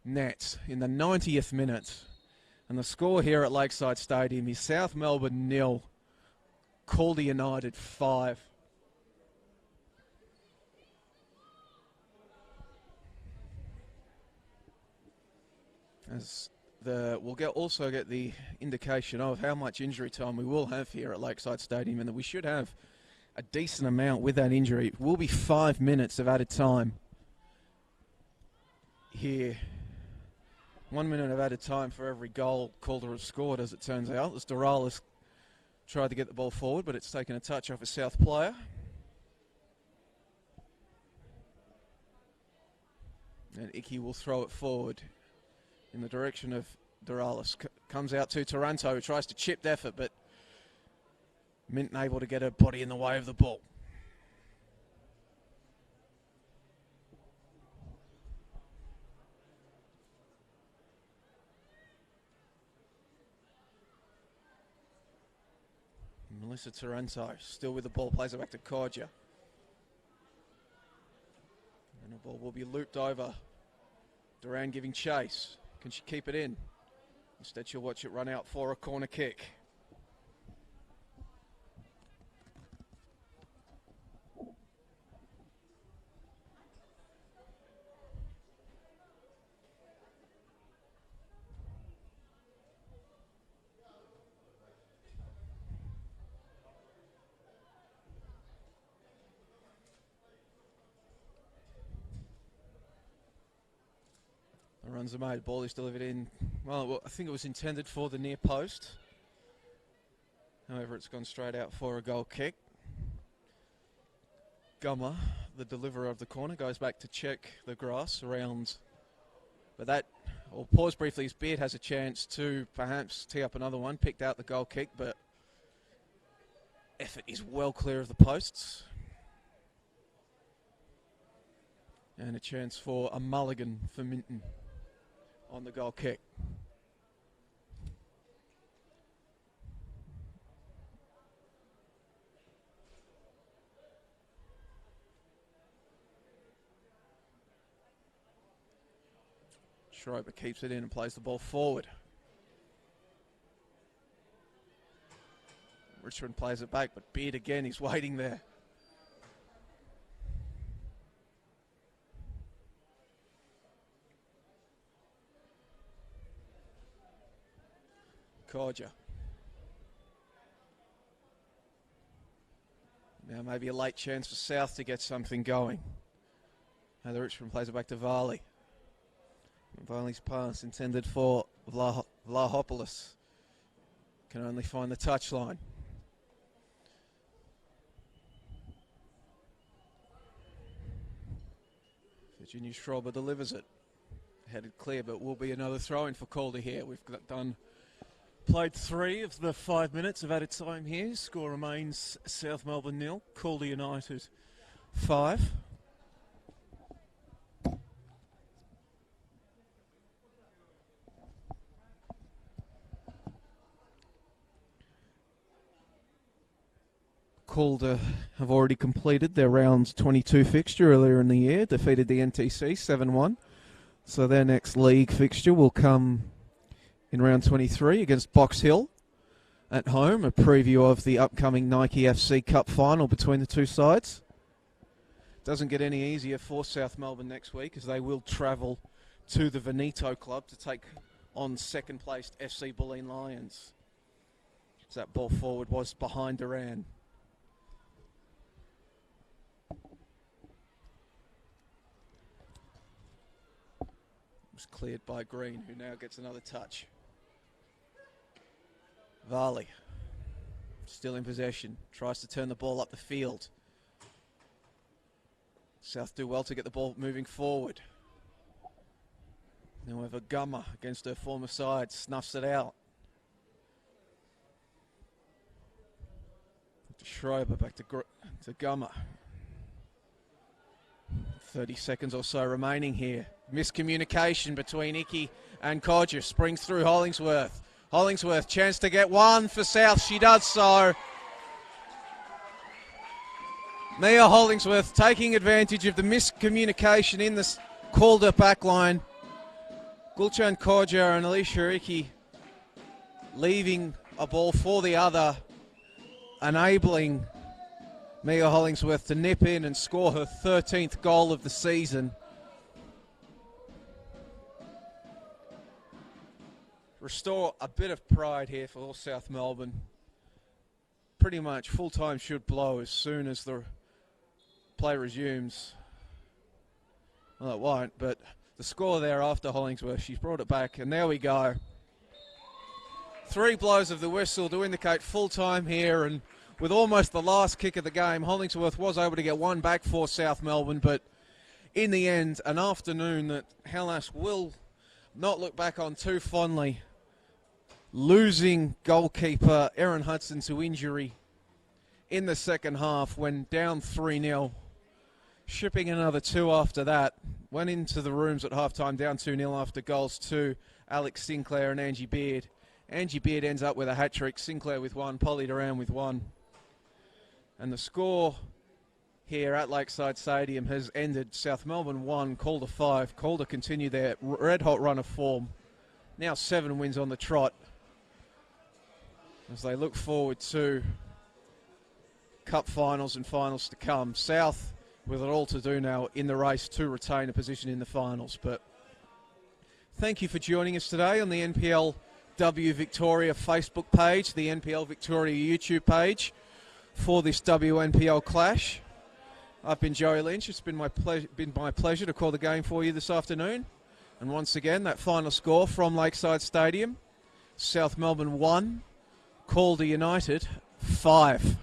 net in the 90th minute. And the score here at Lakeside Stadium is South Melbourne 0, Calder United 5. As we'll also get the indication of how much injury time we will have here at Lakeside Stadium, and that we should have a decent amount with that injury. It will be 5 minutes of added time here. 1 minute of added time for every goal Calder have scored, as it turns out, as Doral has tried to get the ball forward, but it's taken a touch off a South player. And Icky will throw it forward in the direction of Doralis. Comes out to Taranto, who tries to chip effort, but Minton able to get her body in the way of the ball. Melissa Taranto still with the ball, plays it back to Calder. And the ball will be looped over. Duran giving chase. Can she keep it in? Instead, she'll watch it run out for a corner kick. The runs are made. Ball is delivered in. Well, I think it was intended for the near post. However, it's gone straight out for a goal kick. Gummer, the deliverer of the corner, goes back to check the grass around. But that, or pause briefly, as Beard has a chance to perhaps tee up another one. Picked out the goal kick, but effort is well clear of the posts. And a chance for a mulligan for Minton on the goal kick. Schroeder keeps it in and plays the ball forward. Richmond plays it back, but Beard again is waiting there. Calder. Now maybe a late chance for South to get something going. Now the Richmond plays it back to Varley. Varley's pass intended for Vlahopoulos. Can only find the touchline. Virginia Schrober delivers it. Headed clear, but will be another throw-in for Calder here. We've played 3 of the 5 minutes of added time here. Score remains South Melbourne 0, Calder United 5. Calder have already completed their round 22 fixture earlier in the year, defeated the NTC 7-1. So their next league fixture will come in round 23 against Box Hill at home. A preview of the upcoming Nike FC Cup final between the two sides. Doesn't get any easier for South Melbourne next week, as they will travel to the Veneto Club to take on second-placed FC Bulleen Lions. So that ball forward was behind Duran. Was cleared by Green, who now gets another touch. Varley. Still in possession. Tries to turn the ball up the field. South do well to get the ball moving forward. However, Gummer against her former side snuffs it out. To Schrober, back to Gummer. 30 seconds or so remaining here. Miscommunication between Icky and Codger. Springs through Hollingsworth. Hollingsworth, chance to get one for South. She does so. Mia Hollingsworth taking advantage of the miscommunication in the Calder backline. Gulchan Codger and Alicia Icky leaving a ball for the other, enabling Mia Hollingsworth to nip in and score her 13th goal of the season. Restore a bit of pride here for all South Melbourne. Pretty much full time should blow as soon as the play resumes. Well, it won't, but the score there after Hollingsworth, she's brought it back, and there we go. 3 blows of the whistle to indicate full time here, and with almost the last kick of the game, Hollingsworth was able to get one back for South Melbourne, but in the end, an afternoon that Hellas will not look back on too fondly. Losing goalkeeper Erin Hudson to injury in the second half when down 3-0. Shipping another 2 after that. Went into the rooms at halftime down 2-0 after goals to Alex Sinclair and Angie Beard. Angie Beard ends up with a hat-trick, Sinclair with 1, Polly Duran with 1. And the score here at Lakeside Stadium has ended South Melbourne 1, Calder 5. Calder continue their red-hot run of form. Now 7 wins on the trot as they look forward to cup finals and finals to come. South with it all to do now in the race to retain a position in the finals. But thank you for joining us today on the NPLW Victoria Facebook page, the NPL Victoria YouTube page for this WNPL clash. I've been Joey Lynch. It's been my pleasure to call the game for you this afternoon. And once again, that final score from Lakeside Stadium: South Melbourne 1, Calder United 5.